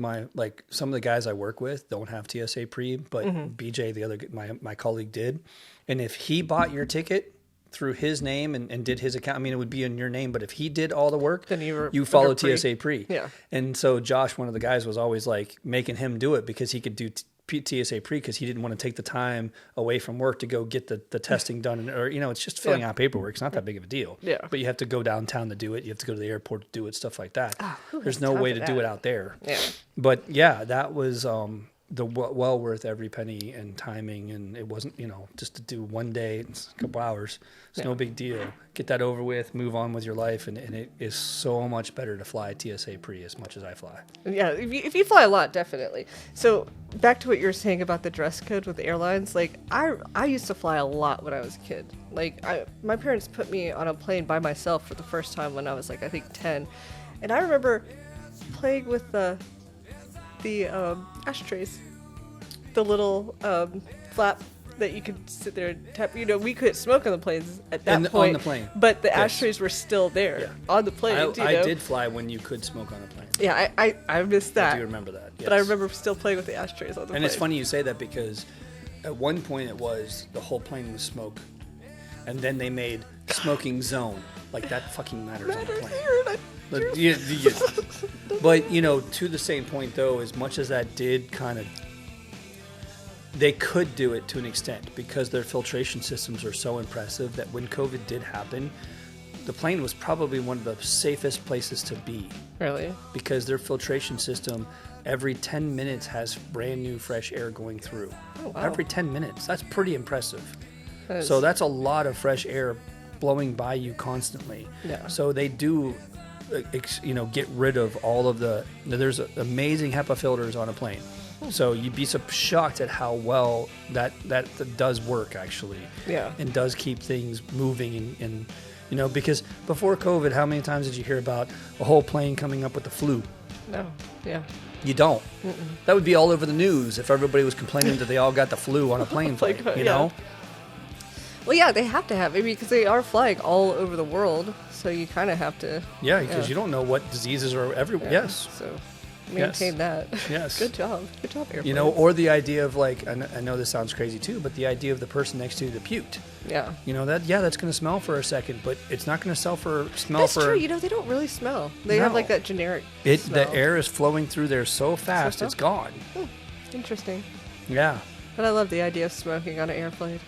some of the guys I work with don't have TSA pre, but BJ, the other my colleague did, and if he bought your ticket through his name and did his account, I mean, it would be in your name, but if he did all the work, then you follow under pre. TSA pre. Yeah. And so Josh, one of the guys, was always like making him do it because he could do TSA pre because he didn't want to take the time away from work to go get the testing done. Or, it's just filling out paperwork. It's not that big of a deal. Yeah. But you have to go downtown to do it. You have to go to the airport to do it, stuff like that. Who There's has no time way for to do that? it out there. Yeah. But yeah, that was well worth every penny and timing, and it wasn't just to do one day, it's a couple hours, it's no big deal. Get that over with, move on with your life, and it is so much better to fly TSA pre as much as I fly. Yeah, if you fly a lot, definitely. So back to what you were saying about the dress code with the airlines, like I used to fly a lot when I was a kid. Like my parents put me on a plane by myself for the first time when I was like I think 10, and I remember playing with the ashtrays, the little flap that you could sit there and tap. You know, we couldn't smoke on the planes at that On point. the plane. But the Yes. ashtrays were still there Yeah. on the plane. I did fly when you could smoke on a plane. Yeah, I missed that. I do remember that. But I yes. remember still playing with the ashtrays on the plane. And it's funny you say that because at one point it was the whole plane was smoke, and then they made smoking zone. Like that fucking matters on a plane. But, but you know, to the same point though, as much as that did kind of, they could do it to an extent because their filtration systems are so impressive that when COVID did happen, the plane was probably one of the safest places to be Really? because their filtration system every 10 minutes has brand new fresh air going through. Oh, wow. Every 10 minutes. That's pretty impressive. That is- So that's a lot of fresh air blowing by you constantly. Yeah. So they do, get rid of all of the. There's amazing HEPA filters on a plane. So you'd be so shocked at how well that does work actually. Yeah. And does keep things moving and because before COVID, how many times did you hear about a whole plane coming up with the flu? No. Yeah. You don't. That would be all over the news if everybody was complaining that they all got the flu on a plane flight. Like, You yeah. know. Well, yeah, they have to have it because they are flying all over the world. So you kind of have to. Yeah, because you don't know what diseases are everywhere. Yeah, Yes. So maintain that. Yes. Good job. Good job, airplanes. Or the idea of like, I know this sounds crazy too, but the idea of the person next to you that puked. Yeah. That's going to smell for a second, but it's not going to smell for. That's true. They don't really smell. They have No. like that generic. The smell. air is flowing through there so fast, So it's gone. Interesting. Yeah. But I love the idea of smoking on an airplane.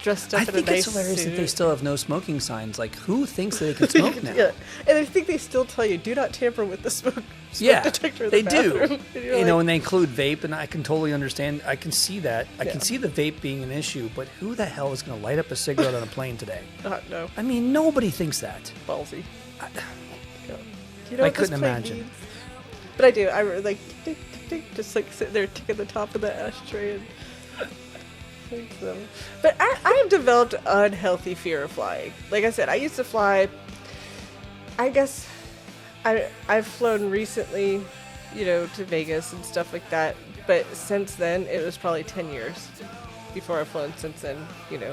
Dressed up I in think a nice it's hilarious suit. that they still have no smoking signs. Like, who thinks that they can smoke now? Yeah, and I think they still tell you do not tamper with the smoke detector. In they the do. bathroom. And you're And like, they include vape, and I can totally understand. I can see that. I Yeah. can see the vape being an issue, but who the hell is going to light up a cigarette on a plane today? no, I mean, nobody thinks that. ballsy. Yeah. You I what this couldn't plane imagine. needs? But I do. I really, like tick, tick, tick, just like sitting there ticking the top of the ashtray and. Thank them. But I have developed an unhealthy fear of flying. Like I said, I used to fly. I guess I've flown recently, to Vegas and stuff like that. But since then, it was probably 10 years before I've flown since then.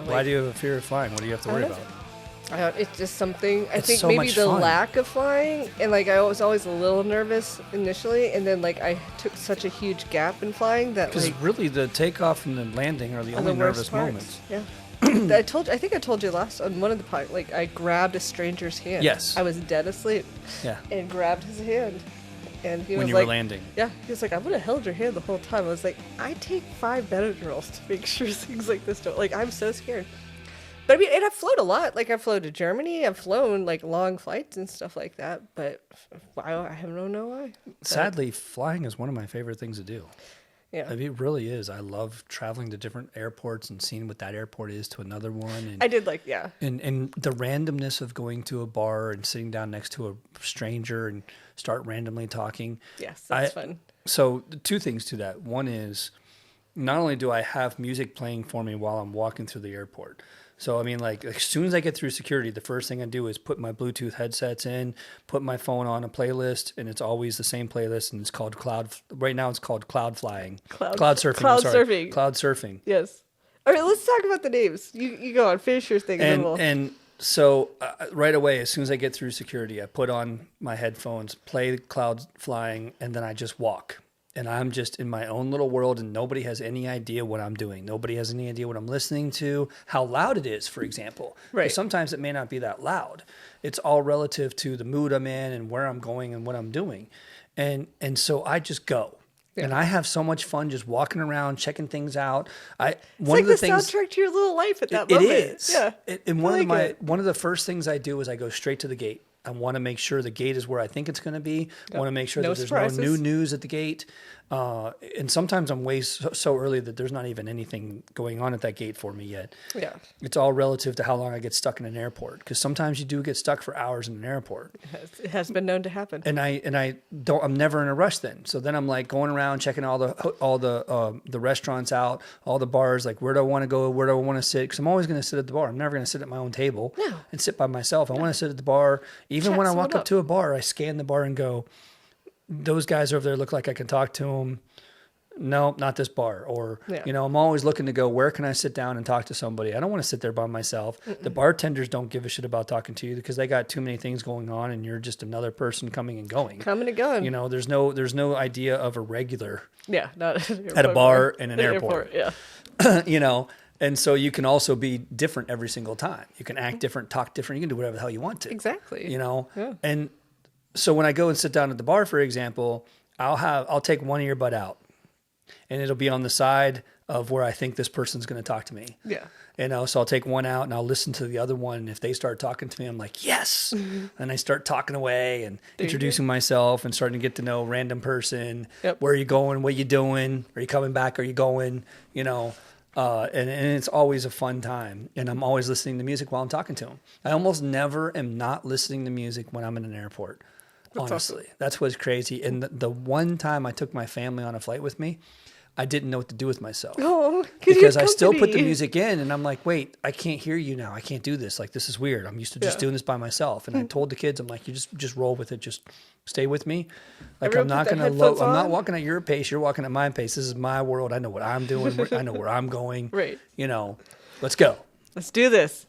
Why do you have a fear of flying? What do you have to worry I about? It's just something. I It's think so maybe much the fun. lack of flying, and like I was always a little nervous initially, and then like I took such a huge gap in flying that Because like really, the takeoff and the landing are the are only the nervous worst parts. moments. Yeah. I think I told you last on one of the podcasts, like I grabbed a stranger's hand. Yes. I was dead asleep Yeah. and grabbed his hand. And he When was you were like, landing. yeah, he was like, I would have held your hand the whole time. I was like, I take 5 Benadryls to make sure things like this don't, like, I'm so scared. But I mean, and I've flown a lot. Like, I've flown to Germany. I've flown, like, long flights and stuff like that. But I don't know why. Sadly, flying is one of my favorite things to do. Yeah. I mean, it really is. I love traveling to different airports and seeing what that airport is to another one. And I did, like, yeah. And the randomness of going to a bar and sitting down next to a stranger and start randomly talking. Yes, that's fun. So the 2 things to that. One is not only do I have music playing for me while I'm walking through the airport. So, I mean, like as soon as I get through security, the first thing I do is put my Bluetooth headsets in, put my phone on a playlist, and it's always the same playlist, and it's called right now it's called Cloud Flying. Cloud Surfing. Cloud I'm sorry. Surfing. Cloud Surfing. Yes. All right, let's talk about the names. You go on, finish your thing. And then we'll... And so right away, as soon as I get through security, I put on my headphones, play Cloud Flying, and then I just walk. And I'm just in my own little world, and nobody has any idea what I'm doing. Nobody has any idea what I'm listening to, how loud it is, for example. 'Cause Right. sometimes it may not be that loud. It's all relative to the mood I'm in and where I'm going and what I'm doing. And so I just go. Yeah. And I have so much fun just walking around, checking things out. It's like the soundtrack to your little life at that it moment. is. Yeah. And I like it. one of the first things I do is I go straight to the gate. I want to make sure the gate is where I think it's going to be. I want to make sure No that there's surprises. no new news at the gate. And sometimes I'm way so early that there's not even anything going on at that gate for me yet. Yeah. It's all relative to how long I get stuck in an airport. Because sometimes you do get stuck for hours in an airport. It has been known to happen. And I'm never in a rush then. So then I'm like going around checking all the restaurants out, all the bars, like where do I want to go, where do I want to sit? Because I'm always going to sit at the bar. I'm never going to sit at my own table and sit by myself. I want to sit at the bar. Even Chat when I someone walk up up. to a bar, I scan the bar and go, those guys over there look like I can talk to them. no, not this bar. Or, Yeah. you know, I'm always looking to go, where can I sit down and talk to somebody? I don't want to sit there by myself. The bartenders don't give a shit about talking to you because they got too many things going on and you're just another person coming and going. Coming and going. You know, there's no idea of a regular, Yeah, not at a bar and an At airport. Yeah. you know. And so you can also be different every single time. You can act different, talk different. You can do whatever the hell you want to. Exactly. You know? Yeah. And so when I go and sit down at the bar, for example, I'll take one earbud out and it'll be on the side of where I think this person's going to talk to me. Yeah. You know, so I'll take one out and I'll listen to the other one. And if they start talking to me, I'm like, yes. And I start talking away and introducing myself and starting to get to know random person. Yep. Where are you going? What are you doing? Are you coming back? Are you going? You know, and it's always a fun time. And I'm always listening to music while I'm talking to them. I almost never am not listening to music when I'm in an airport. That's Honestly, awesome. that's what's crazy. And the one time I took my family on a flight with me, I didn't know what to do with myself. Oh, Because I still put the music in and I'm like, wait, I can't hear you now. I can't do this. Like, this is weird. I'm used to just Yeah. doing this by myself. And I told the kids, I'm like, you just roll with it. Just stay with me. Like, Everyone I'm not put their going to, headphones I'm not on? walking at your pace. You're walking at my pace. This is my world. I know what I'm doing. I know where I'm going. Right. You know, let's go. Let's do this.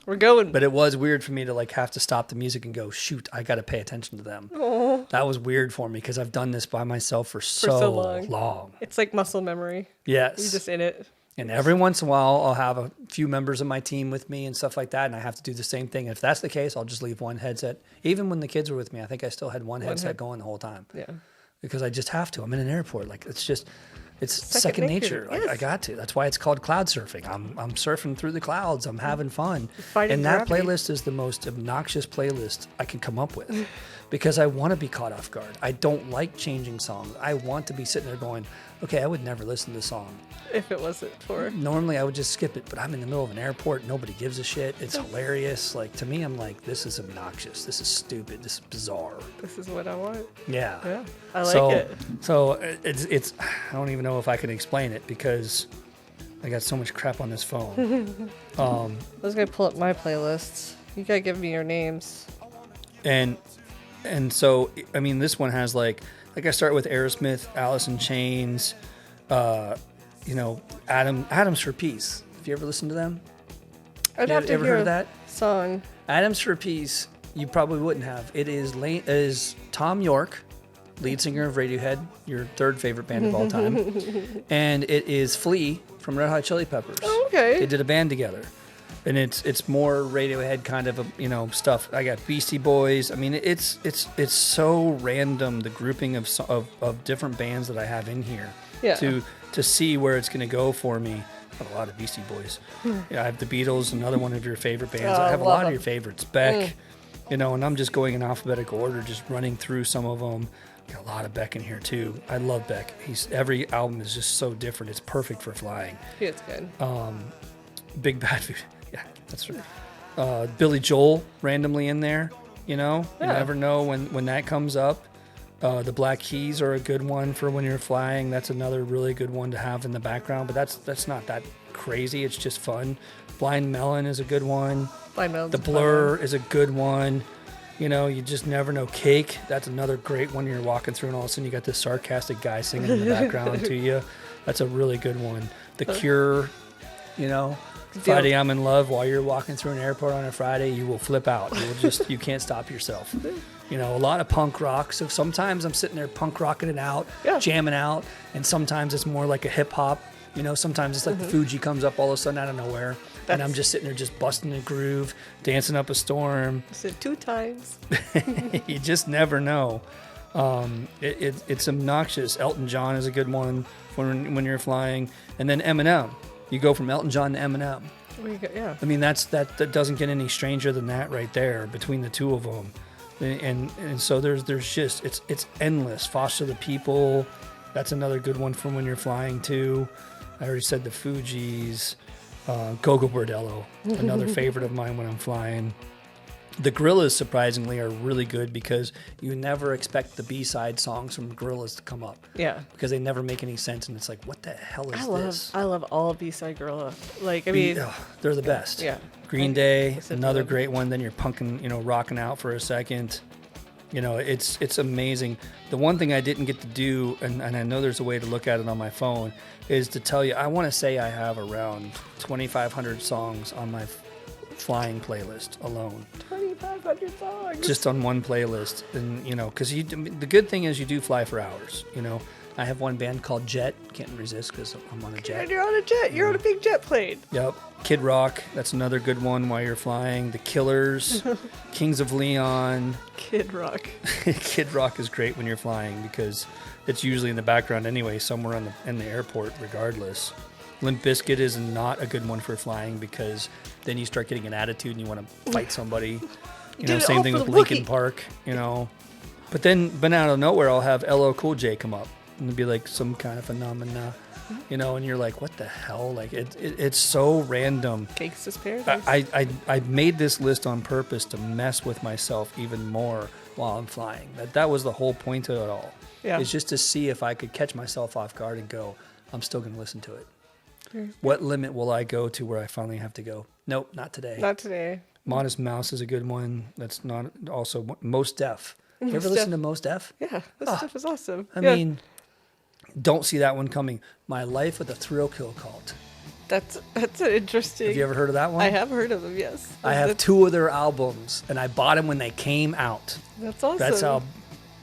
We're going. But it was weird for me to like have to stop the music and go, shoot, I got to pay attention to them. Oh, That was weird for me because I've done this by myself for so long. long. it's like muscle memory. Yes. You're just in it. And every once in a while, I'll have a few members of my team with me and stuff like that, and I have to do the same thing. If that's the case, I'll just leave one headset. Even when the kids were with me, I think I still had one headset going the whole time Yeah. because I just have to. I'm in an airport. Like, it's just, it's Second second nature. nature. Like, Yes. I got to. That's why it's called cloud surfing. I'm surfing through the clouds. I'm having fun. Fighting And that gravity. playlist is the most obnoxious playlist I can come up with because I want to be caught off guard. I don't like changing songs. I want to be sitting there going, okay, I would never listen to this song. If it wasn't for. Normally I would just skip it, but I'm in the middle of an airport. Nobody gives a shit. It's hilarious. Like, to me, I'm like, this is obnoxious. This is stupid. This is bizarre. This is what I want. Yeah. Yeah. I like it. So it's, I don't even know if I can explain it because I got so much crap on this phone. I was going to pull up my playlists. You got to give me your names. And so, I mean, this one has like I start with Aerosmith, Alice in Chains, you know, Atoms for Peace. Have you ever listened to them? I'd You have to ever hear heard of that? song. Atoms for Peace, you probably wouldn't have. It is Tom York, lead singer of Radiohead, your third favorite band of all time. And it is Flea from Red Hot Chili Peppers. Oh, okay. They did a band together. And it's more Radiohead kind of, you know, stuff. I got Beastie Boys. I mean, it's so random, the grouping of different bands that I have in here. Yeah. To see where it's going to go for me. I have a lot of Beastie Boys. Yeah, I have the Beatles, another one of your favorite bands. Oh, I have a love lot of them. your favorites. Beck, you know, and I'm just going in alphabetical order, just running through some of them. Got a lot of Beck in here too. I love Beck. Every album is just so different. It's perfect for flying. It's good. Big Bad Food. Yeah, that's right. Billy Joel randomly in there. You know, you Yeah. never know when that comes up. The Black Keys are a good one for when you're flying. That's another really good one to have in the background. But that's not that crazy. It's just fun. Blind Melon is a good one. I know. The Blur is a good one. You know, you just never know. Cake, that's another great one. You're walking through and all of a sudden you got this sarcastic guy singing in the background to you. That's a really good one. The Cure, you know, Friday I'm in Love. While you're walking through an airport on a Friday, you will flip out. You can't stop yourself. You know, a lot of punk rock. So sometimes I'm sitting there punk rocking it out, Yeah. jamming out. And sometimes it's more like a hip hop. You know, sometimes it's like the Fuji comes up all of a sudden out of nowhere. And I'm just sitting there just busting a groove, dancing up a storm. I said 2 times. You just never know. It's obnoxious. Elton John is a good one when you're flying. And then Eminem. You go from Elton John to Eminem. Yeah. I mean, that doesn't get any stranger than that right there between the two of them. And so there's just, it's endless. Foster the People. That's another good one from when you're flying too. I already said the Fugees. Gogo Bordello, another favorite of mine when I'm flying. The Gorillaz, surprisingly, are really good because you never expect the B-side songs from Gorillaz to come up. Yeah. Because they never make any sense, and it's like, what the hell is this? I love all B-side Gorilla. Like, I mean, They're the best. yeah. Green Day, listen to another them. great one. Then you're punking, rocking out for a second. You know, it's amazing. The one thing I didn't get to do, and I know there's a way to look at it on my phone, is to tell you, I want to say I have around 2,500 songs on my flying playlist alone. 2,500 songs. Just on one playlist. And, you know, because the good thing is you do fly for hours, you know. I have one band called Jet. Can't resist because I'm on a jet. And you're on a jet. You're on a big jet plane. Yep. Kid Rock. That's another good one while you're flying. The Killers. Kings of Leon. Kid Rock. Kid Rock is great when you're flying because it's usually in the background anyway, somewhere in the airport regardless. Limp Bizkit is not a good one for flying because then you start getting an attitude and you want to fight somebody. You know, same thing with Linkin Park, you know. But then out of nowhere, I'll have LL Cool J come up. And it'd be like some kind of phenomena, you know, and you're like, what the hell? Like, it's so random. Gangsta's Paradise. I made this list on purpose to mess with myself even more while I'm flying. That was the whole point of it all. Yeah. It's just to see if I could catch myself off guard and go, I'm still going to listen to it. What limit will I go to where I finally have to go? Nope, not today. Not today. Modest Mouse is a good one. That's not also Most Def. You ever Mos listen Def. to Most Def? Yeah, that stuff is awesome. I mean, don't see that one coming. My Life with the Thrill Kill Cult. That's an interesting. Have you ever heard of that one? I have heard of them. Yes. I have 2 of their albums, and I bought them when they came out. That's awesome. That's how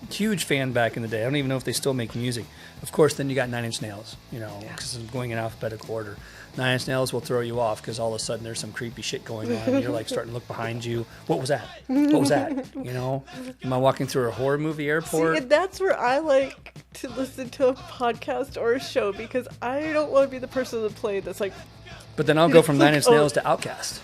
huge fan back in the day. I don't even know if they still make music. Of course, then you got Nine Inch Nails, you know, because I'm going in alphabetical order. Nine Inch Nails will throw you off because all of a sudden there's some creepy shit going on. And you're like starting to look behind you. What was that? What was that? You know? Am I walking through a horror movie airport? See, and that's where I like to listen to a podcast or a show because I don't want to be the person to play that's like. But then I'll go from Nine Inch Nails to Outkast.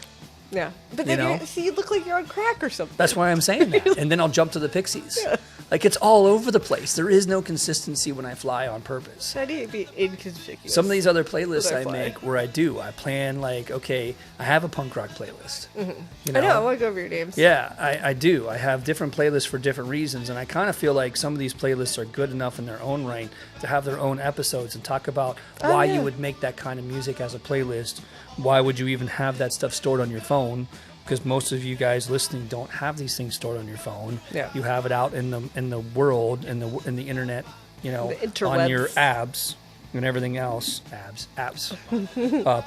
Yeah. But then you look like you're on crack or something. That's why I'm saying that. And then I'll jump to the Pixies. Yeah. Like, it's all over the place. There is no consistency when I fly on purpose. I need to be inconspicuous. Some of these other playlists I make where I plan, like, okay, I have a punk rock playlist. Mm-hmm. You know? I know, I want to go over your names. Yeah, I do. I have different playlists for different reasons, and I kind of feel like some of these playlists are good enough in their own right to have their own episodes and talk about why you would make that kind of music as a playlist. Why would you even have that stuff stored on your phone? Because most of you guys listening don't have these things stored on your phone. Yeah. You have it out in the world, in the internet, you know, on your apps and everything else. Apps.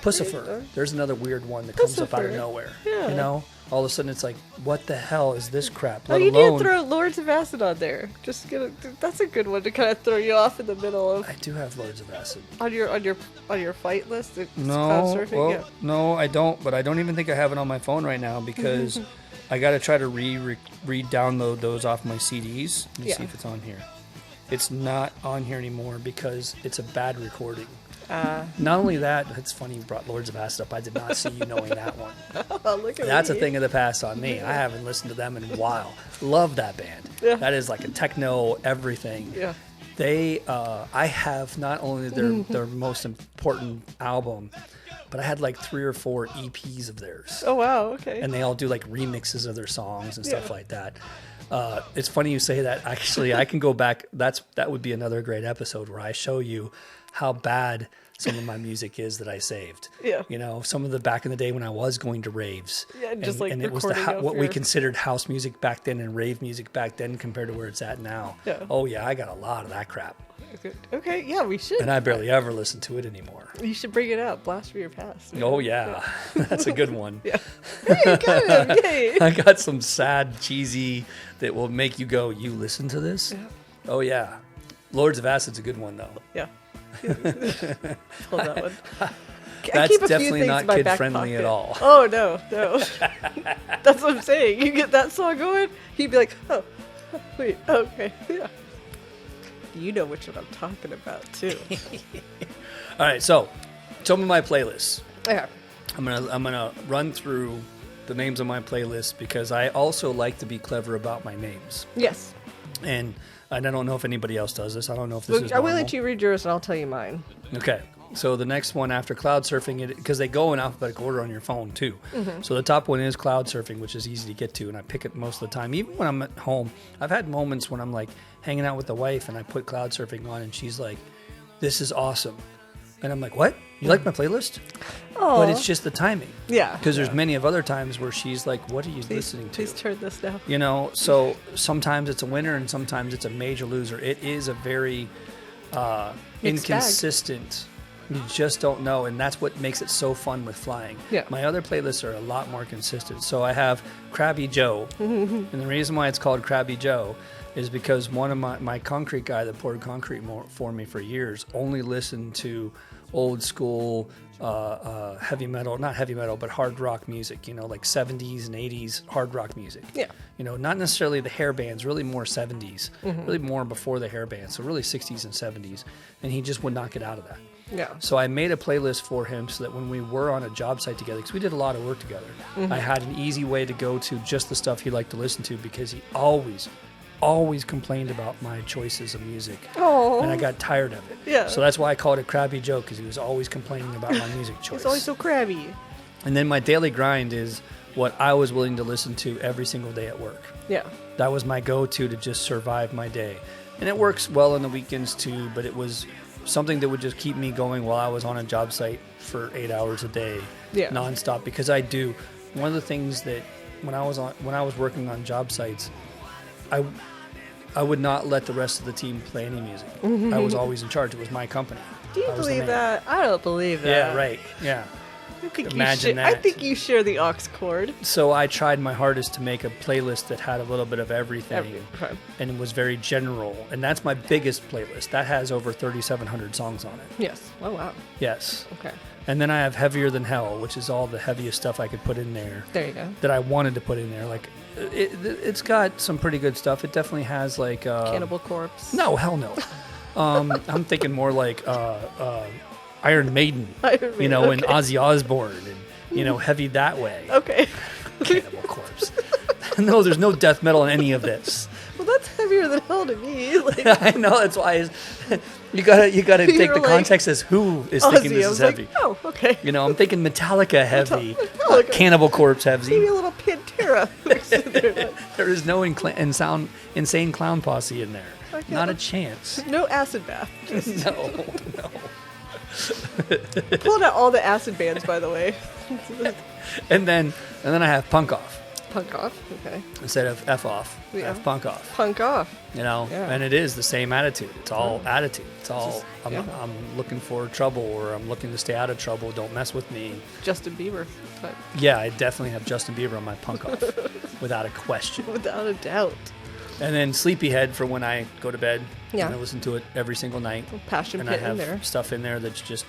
Pussifer. There's another weird one that comes up out of nowhere. Yeah. You know, all of a sudden it's like, what the hell is this crap? Let alone, you need to throw Lords of Acid on there. That's a good one to kind of throw you off in the middle of. I do have Lords of Acid on your fight list. No, no, I don't. But I don't even think I have it on my phone right now because I got to try to re-download those off my CDs. Let me see if it's on here. It's not on here anymore because it's a bad recording. Not only that, it's funny you brought Lords of Acid up. I did not see you knowing that one. That's a thing of the past on me. I haven't listened to them in a while. Love that band. Yeah. That is like a techno everything. Yeah. They, I have not only their most important album, but I had like 3 or 4 EPs of theirs. Oh wow! Okay. And they all do like remixes of their songs and stuff like that. It's funny you say that. Actually, I can go back. That would be another great episode where I show you how bad some of my music is that I saved. Yeah. You know, some of the back in the day when I was going to raves. Yeah, and it was what we considered house music back then and rave music back then compared to where it's at now. Yeah. Oh yeah, I got a lot of that crap. Okay, yeah, we should. And I barely ever listen to it anymore. You should bring it up. Blast from your past. Man. Oh yeah, that's a good one. Yeah. Hey, you got him. Yay. I got some sad, cheesy that will make you go, you listen to this? Yeah. Oh yeah. Lords of Acid's a good one though. Yeah. Pull that one. That's definitely not kid friendly at all. Oh no. That's what I'm saying. You get that song going, he'd be like, oh wait, okay, yeah. You know which one I'm talking about too. All right, so some of my playlists. Yeah. I'm gonna run through the names of my playlist because I also like to be clever about my names. Yes. And I don't know if anybody else does this. I don't know if this is I will let you read yours and I'll tell you mine. Okay. So the next one after cloud surfing, because they go in alphabetical order on your phone too. Mm-hmm. So the top one is cloud surfing, which is easy to get to, and I pick it most of the time. Even when I'm at home, I've had moments when I'm like hanging out with the wife and I put cloud surfing on and she's like, this is awesome. And I'm like, what? You like my playlist? Oh, But it's just the timing. yeah. Because there's many of other times where she's like, what are you listening to? Please turn this down. You know, so sometimes it's a winner and sometimes it's a major loser. It is a very Mixed bag. inconsistent. You just don't know, and that's what makes it so fun with flying. Yeah. My other playlists are a lot more consistent. So I have Krabby Joe, and the reason why it's called Krabby Joe is because one of my concrete guy that poured concrete for me for years only listened to old school heavy metal, not heavy metal, but hard rock music, you know, like 70s and 80s hard rock music. Yeah. You know, not necessarily the hair bands, really more 70s, really more before the hair bands, so really 60s and 70s. And he just would not get out of that. Yeah. So I made a playlist for him so that when we were on a job site together, because we did a lot of work together, I had an easy way to go to just the stuff he liked to listen to, because he always complained about my choices of music. Oh. And I got tired of it. Yeah. So that's why I called it Krabby Joe, because he was always complaining about my music choice. It's always so crabby. And then my daily grind is what I was willing to listen to every single day at work. Yeah. That was my go-to to just survive my day. And it works well on the weekends too, but it was something that would just keep me going while I was on a job site for 8 hours a day, Yeah. nonstop. Because I do one of the things that when I was working on job sites, I would not let the rest of the team play any music. I was always in charge. It was my company. Do you I was the believe man. that? I don't believe that. Yeah, right. Yeah. I think Imagine I that. think you share the aux cord. So I tried my hardest to make a playlist that had a little bit of everything. Okay. And it was very general. And that's my biggest playlist. That has over 3,700 songs on it. Yes. Oh wow. Yes. Okay. And then I have Heavier Than Hell, which is all the heaviest stuff I could put in there There you go. that I wanted to put in there. Like, it's got some pretty good stuff. It definitely has like... Cannibal Corpse. No, hell no. I'm thinking more like Iron Maiden, Iron you know, and Maiden, okay. Ozzy Osbourne, and, you know, Heavy That Way. Okay. Cannibal Corpse. No, there's no death metal in any of this. Well, that's heavier than hell to me. Like, I know, that's why you gotta take You're the like, context as who is thinking Ozzy, this I is was heavy. like, oh, okay. You know, I'm thinking Metallica heavy, Metallica. Cannibal Corpse Maybe heavy. a little Pantera mixed in there. There is no insane clown posse in there. Okay. Not a chance. No acid bath. No. Pulled out all the acid bands, by the way. And then I have Punk Off Punk off. Okay. instead of F off. I Yeah. have Punk Off. Punk off. You know, Yeah. and it is the same attitude. It's all attitude. It's all Just- I'm yeah. looking for trouble, or I'm looking to stay out of trouble. Don't mess with me. Justin Bieber. But Yeah, I definitely have Justin Bieber on my Punk Off, without a question. without a doubt. And then Sleepyhead for when I go to bed. Yeah. And I listen to it every single night. Passion And I pit in have there. stuff in there that's just,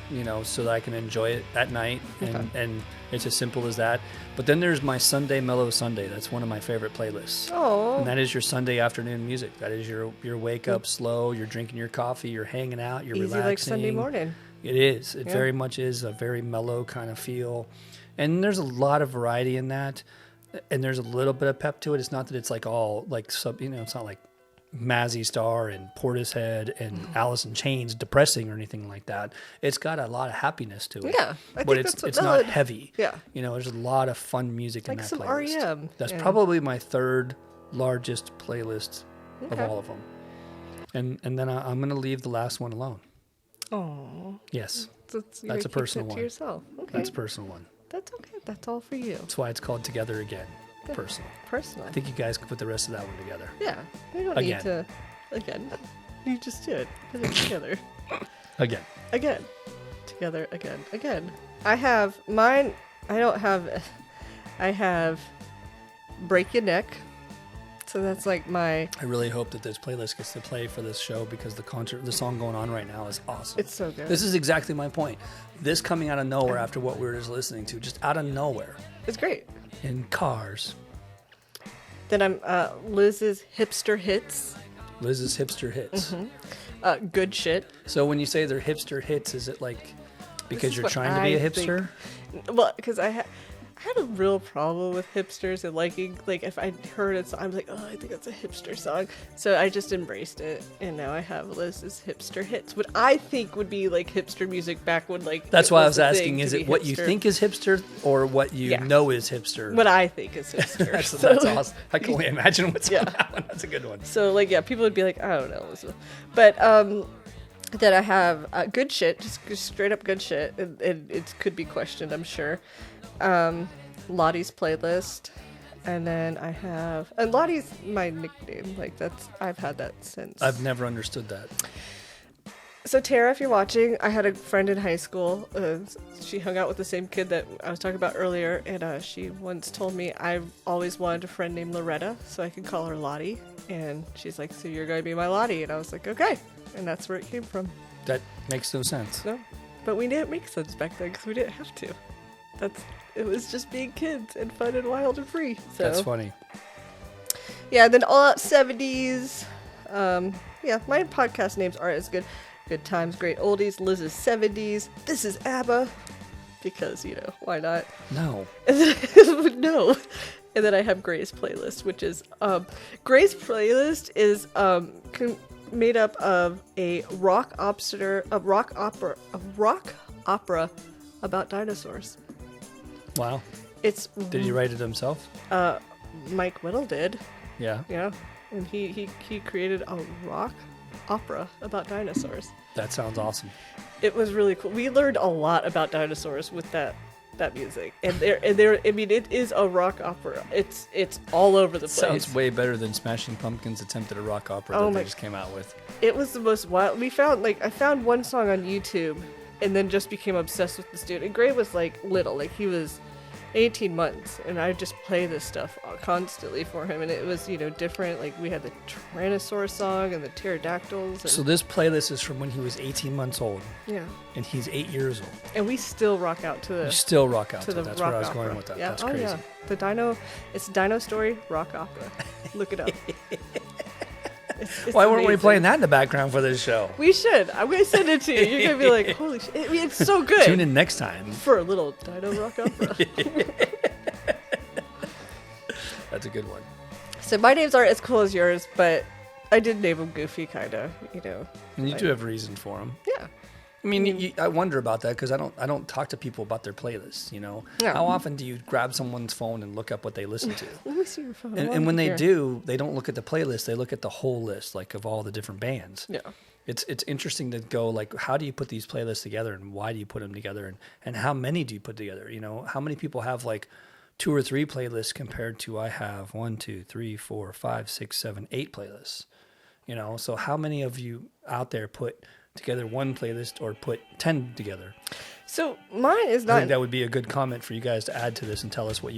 you know, so that I can enjoy it at night. And, Okay. and it's as simple as that. But then there's my Sunday Mellow Sunday. That's one of my favorite playlists. Oh. And that is your Sunday afternoon music. That is your wake up slow. You're drinking your coffee. You're hanging out. You're Easy relaxing. like Sunday morning. It is. It Yeah. very much is a very mellow kind of feel. And there's a lot of variety in that. And there's a little bit of pep to it. It's not that it's like all like it's not like Mazzy Star and Portishead and Alice in Chains depressing or anything like that. It's got a lot of happiness to it. Yeah, I but think it's that's not valid. heavy. Yeah. You know, there's a lot of fun music in Like that some playlist. R.E.M. That's and- probably my third largest playlist of Okay. all of them. And then I'm going to leave the last one alone. Oh. Yes. That's a personal one. To yourself. Okay. That's a personal one. That's okay. That's all for you. That's why it's called Together Again. Personal. Personal. I think you guys can put the rest of that one together. Yeah. We don't Again. need to. Again. You just do it. Put it together. Again. Again. Together again. Again. I have mine. I don't have. I have Break Your Neck. So that's like my. I really hope that this playlist gets to play for this show because the song going on right now is awesome. It's so good. This is exactly my point. This coming out of nowhere after what we were just listening to, just out of nowhere It's great. in cars. Then I'm Liz's Hipster Hits. Liz's hipster hits. Good shit. So when you say they're hipster hits, is it like because is you're what trying to be a I think. hipster? Well, because I had a real problem with hipsters and liking, like, if I heard it, I'm like, oh, I think that's a hipster song. So I just embraced it, and now I have Liz's Hipster Hits, what I think would be like hipster music back when, like, That's it why I was the asking, thing is to it be what you hipster. think is hipster or what you Yeah. know is hipster? What I think is hipster. that's, So, that's awesome. I can only imagine what's Yeah. on that one. That's a good one. So, like, yeah, people would be like, I don't know, Liz. But Then I have good shit, just straight up good shit. It could be questioned, I'm sure. Lottie's playlist. And then I have, and Lottie's my nickname. Like I've had that since. I've never understood that. So Tara, if you're watching, I had a friend in high school. She hung out with the same kid that I was talking about earlier, and she once told me I've always wanted a friend named Loretta, so I could call her Lottie. And she's like, "So you're going to be my Lottie?" And I was like, "Okay." And that's where it came from. That makes no sense. No, but we didn't make sense back then because we didn't have to. It was just being kids and fun and wild and free. So. That's funny. Yeah, then all out 70s. Yeah, my podcast names aren't as good. Good Times, Great Oldies, Liz's 70s. This is ABBA. Because, why not? No. No. And then I have Gray's playlist, which is, Gray's playlist is, made up of a rock opera about dinosaurs. Wow. Did he write it himself? Mike Whittle did. Yeah. Yeah. And he created a rock opera about dinosaurs. That sounds awesome. It was really cool. We learned a lot about dinosaurs with that music. And it is a rock opera. It's all over the place. Sounds way better than Smashing Pumpkins' attempt at a rock opera that they just came out with. It was the most wild. I found one song on YouTube and then just became obsessed with this dude. And Gray was little, he was 18 months, and I just play this stuff constantly for him, and it was different. We had the Tyrannosaurus song and the pterodactyls. And, so this playlist is from when he was 18 months old. Yeah. And he's 8 years old. And we still rock out to the. You still rock out to the That's rock where I was opera. going with that. Yeah. That's crazy. Yeah. It's Dino Story Rock Opera. Look it up. It's Why weren't we amazing. playing that in the background for this show? We should. I'm going to send it to you. You're going to be like, holy shit. It's so good. Tune in next time. For a little Dino Rock Opera. That's a good one. So my names aren't as cool as yours, but I did name them goofy, kind of, And you do have a reason for them. Yeah. I mean, I wonder about that because I don't talk to people about their playlists. Yeah. How often do you grab someone's phone and look up what they listen to? Let me see your phone. And when they do, they don't look at the playlist. They look at the whole list, of all the different bands. Yeah. It's interesting to go how do you put these playlists together and why do you put them together and how many do you put together? How many people have 2 or 3 playlists compared to I have 1, 2, 3, 4, 5, 6, 7, 8 playlists. So how many of you out there put together one playlist or put 10 together? So mine is not. I think that would be a good comment for you guys to add to this and tell us what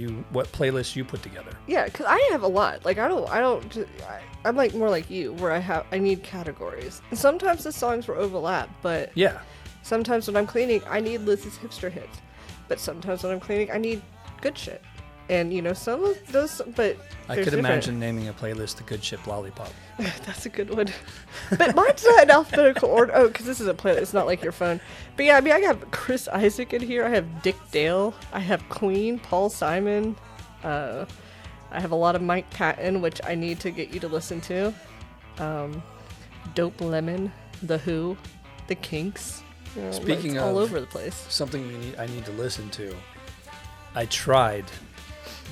playlists you put together. Yeah, because I have a lot. I'm more like you, where I need categories. And sometimes the songs will overlap, but Yeah. sometimes when I'm cleaning, I need Liz's hipster hits. But sometimes when I'm cleaning, I need good shit. And some of those, but I there's could different. imagine naming a playlist the Good Ship Lollipop. That's a good one. But mine's not in alphabetical order. Oh, because this is a playlist. It's not like your phone. But yeah, I have Chris Isaac in here. I have Dick Dale. I have Queen, Paul Simon. I have a lot of Mike Patton, which I need to get you to listen to. Dope Lemon, The Who, The Kinks. Speaking it's of all over the place. Something I need to listen to. I tried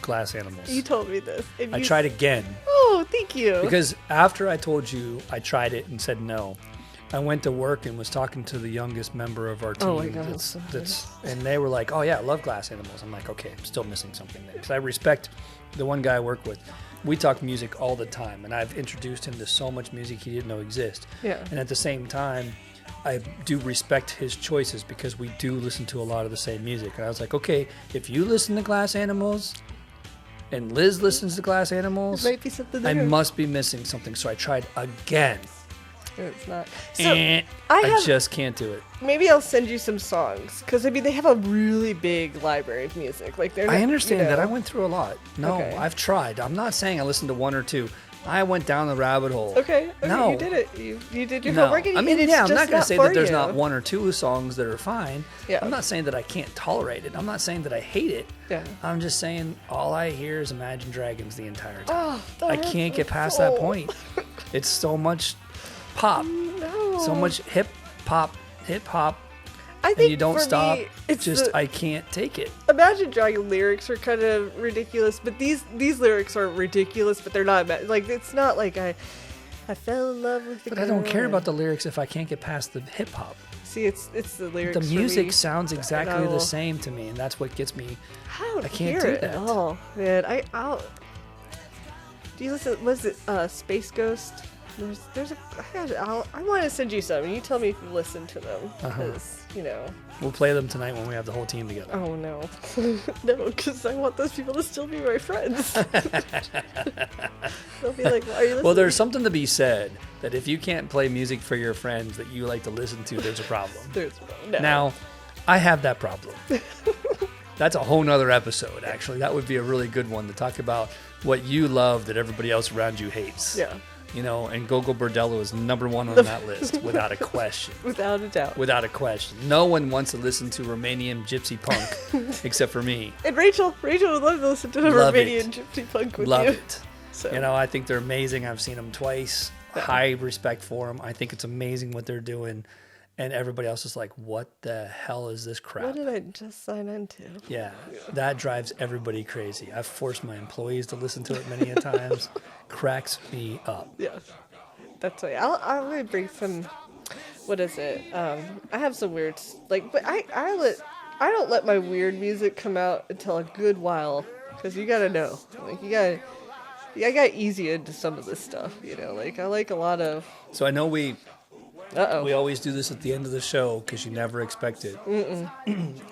Glass Animals. You told me this. And I tried again. Oh, thank you. Because after I told you I tried it and said no, I went to work and was talking to the youngest member of our team. Oh my God, And they were like, "Oh yeah, I love Glass Animals." I'm like, "Okay, I'm still missing something there." Because I respect the one guy I work with. We talk music all the time, and I've introduced him to so much music he didn't know exist. Yeah. And at the same time, I do respect his choices because we do listen to a lot of the same music. And I was like, okay, if you listen to Glass Animals and Liz listens to Glass Animals, There might be something there. I must be missing something. So I tried again. It's not. So I just can't do it. maybe I'll send you some songs because they have a really big library of music. They're. I understand that. I went through a lot. No, Okay. I've tried. I'm not saying I listened to 1 or 2. I went down the rabbit hole. Okay. No. You did it. You did your No. homework. And I mean, it's yeah, I'm just not going to say for that there's you. not 1 or 2 songs that are fine. Yeah. I'm not saying that I can't tolerate it. I'm not saying that I hate it. Yeah. I'm just saying all I hear is Imagine Dragons the entire time. Oh, I can't get past that point. It's so much pop, No. so much hip hop, I think and you don't for stop. Me, it's Just the, I can't take it. Imagine Dragon lyrics are kind of ridiculous, but these lyrics are ridiculous, but they're not bad. It's not like I fell in love with the But girl. I don't care about the lyrics if I can't get past the hip hop. See, it's the lyrics. The for music me. sounds exactly I the will- same to me, and that's what gets me. I I can't hear do it that. at all, man. I'll. Do you listen? Was it Space Ghost? There's a. I want to send you some, and you tell me if you listen to them, because We'll play them tonight when we have the whole team together. Oh no, no, because I want those people to still be my friends. They'll be like, "Why are you listening?" Well, there's something to be said that if you can't play music for your friends that you like to listen to, there's a problem. No. Now, I have that problem. That's a whole nother episode, actually. That would be a really good one to talk about what you love that everybody else around you hates. Yeah, And Gogo Bordello is number one on that list, without a question. without a doubt. Without a question. No one wants to listen to Romanian gypsy punk except for me. And Rachel would love to listen to Love Romanian it. gypsy punk with Love you. it. So. I think they're amazing. I've seen them twice. High respect for them. I think it's amazing what they're doing. And everybody else is like, what the hell is this crap? What did I just sign into? Yeah, that drives everybody crazy. I've forced my employees to listen to it many a times. Cracks me up. Yeah, that's why I'll really bring some. What is it? I have some weird but I don't let my weird music come out until a good while, because you gotta know, I got easy into some of this stuff. I like a lot of. So I know we Uh-oh. always do this at the end of the show because you never expect it.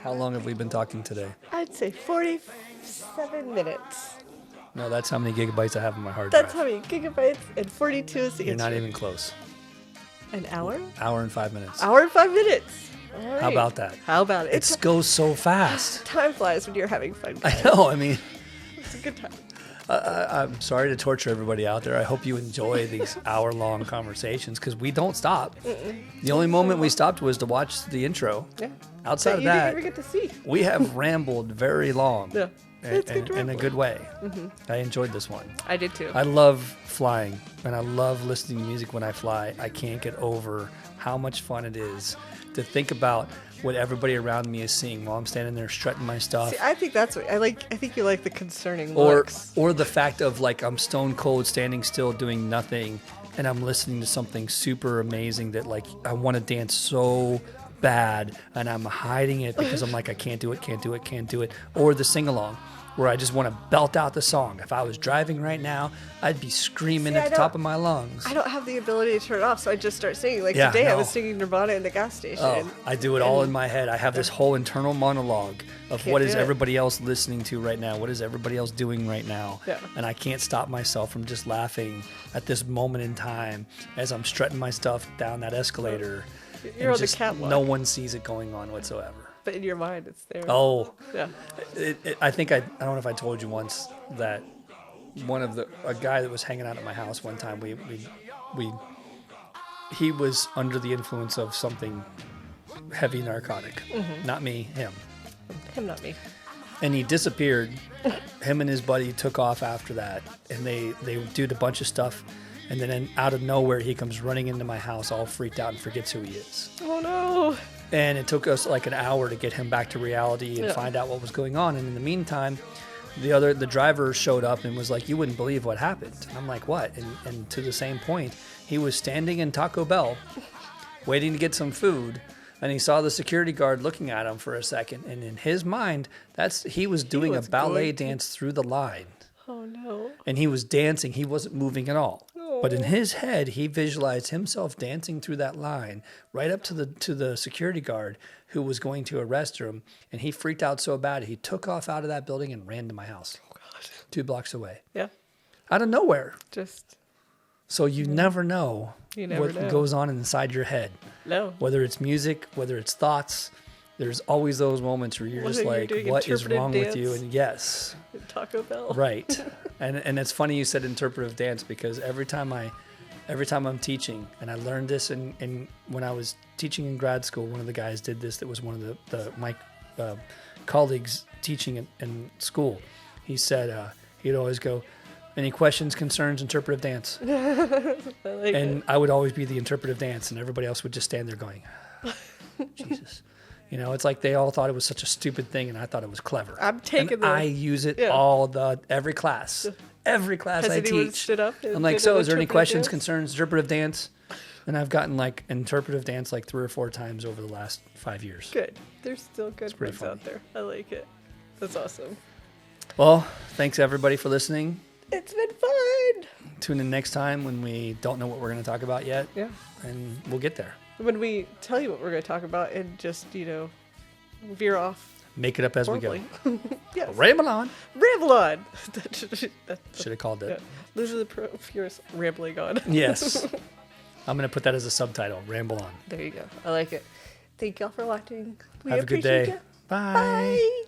How long have we been talking today? I'd say 47 minutes. No, that's how many gigabytes I have on my hard That's drive. how many gigabytes, and 42 is the You're answer. not even close. An hour? Hour and 5 minutes. Hour and 5 minutes. All right. How about that? How about it? It goes so fast. Time flies when you're having fun. I guys. know. I mean, It's a good time. I'm sorry to torture everybody out there. I hope you enjoy these hour-long conversations because we don't stop. The only moment we stopped was to watch the intro. Yeah. Outside of you that, didn't even get to see. we have rambled very long. Yeah. It's good to in a ramble. good way. I enjoyed this one. I did too. I love flying and I love listening to music when I fly. I can't get over how much fun it is to think about what everybody around me is seeing while I'm standing there strutting my stuff. See, I think that's what I like. I think you like the concerning or looks. the fact of like I'm stone cold standing still doing nothing and I'm listening to something super amazing that like I want to dance so bad and I'm hiding it because I'm like I can't do it. Or the sing along where I just want to belt out the song. If I was driving right now, I'd be screaming See, at the top of my lungs. I don't have the ability to turn it off, so I just start singing. Like Yeah, today, I no. was singing Nirvana in the gas station. Oh, I do it all in my head. I have this whole internal monologue of Can't what do is it. everybody else listening to right now? What is everybody else doing right now? Yeah. And I can't stop myself from just laughing at this moment in time as I'm strutting my stuff down that escalator. You're and on the just catwalk. no one sees it going on whatsoever. But in your mind, it's there. Oh, Yeah. I think I don't know if I told you once that a guy that was hanging out at my house one time, he was under the influence of something heavy narcotic. Not me, him. Him, not me. And he disappeared. Him and his buddy took off after that, and they did a bunch of stuff. And then out of nowhere, he comes running into my house all freaked out and forgets who he is. Oh no. And it took us like an hour to get him back to reality and Yeah. find out what was going on. And in the meantime, the driver showed up and was like, "You wouldn't believe what happened." And I'm like, "What?" And to the same point, he was standing in Taco Bell, waiting to get some food, and he saw the security guard looking at him for a second. And in his mind, he was doing was a ballet going to- dance through the line. Oh no. And he was dancing. He wasn't moving at all. But in Oh. his head, he visualized himself dancing through that line right up to the security guard who was going to arrest him. And he freaked out so bad, he took off out of that building and ran to my house. Oh, God. 2 blocks away. Yeah. Out of nowhere. Just So you never know You never what know. goes on inside your head. no. Whether it's music, whether it's thoughts, there's always those moments where you're Whether just you're like, doing what is interpretive wrong with you? dance. And yes. Taco Bell. Right. And it's funny you said interpretive dance because every time I'm teaching, and I learned this in when I was teaching in grad school, one of the guys did this that was one of my colleagues teaching in school. He said he'd always go, "Any questions, concerns, interpretive dance?" I like And it. I would always be the interpretive dance, and everybody else would just stand there going, Jesus. It's like they all thought it was such a stupid thing, and I thought it was clever. I'm taking and the- I use it yeah. every class. every class Has I anyone teach. stood up? And I'm like, did so an is there any interpretive questions, dance? concerns, interpretive dance? And I've gotten like interpretive dance like 3 or 4 times over the last 5 years. Good. There's still good pretty ones out there. I like it. That's awesome. Well, thanks everybody for listening. It's been fun. Tune in next time when we don't know what we're going to talk about yet, Yeah. and we'll get there. When we tell you what we're going to talk about and just, veer off Make it up as horribly. we go. Yes. Ramble on. Ramble on. Should have called Yeah. it. Lose the furious rambling on. Yes. I'm going to put that as a subtitle. Ramble on. There you go. I like it. Thank y'all for watching. We Have a good appreciate day. ya. Bye. Bye.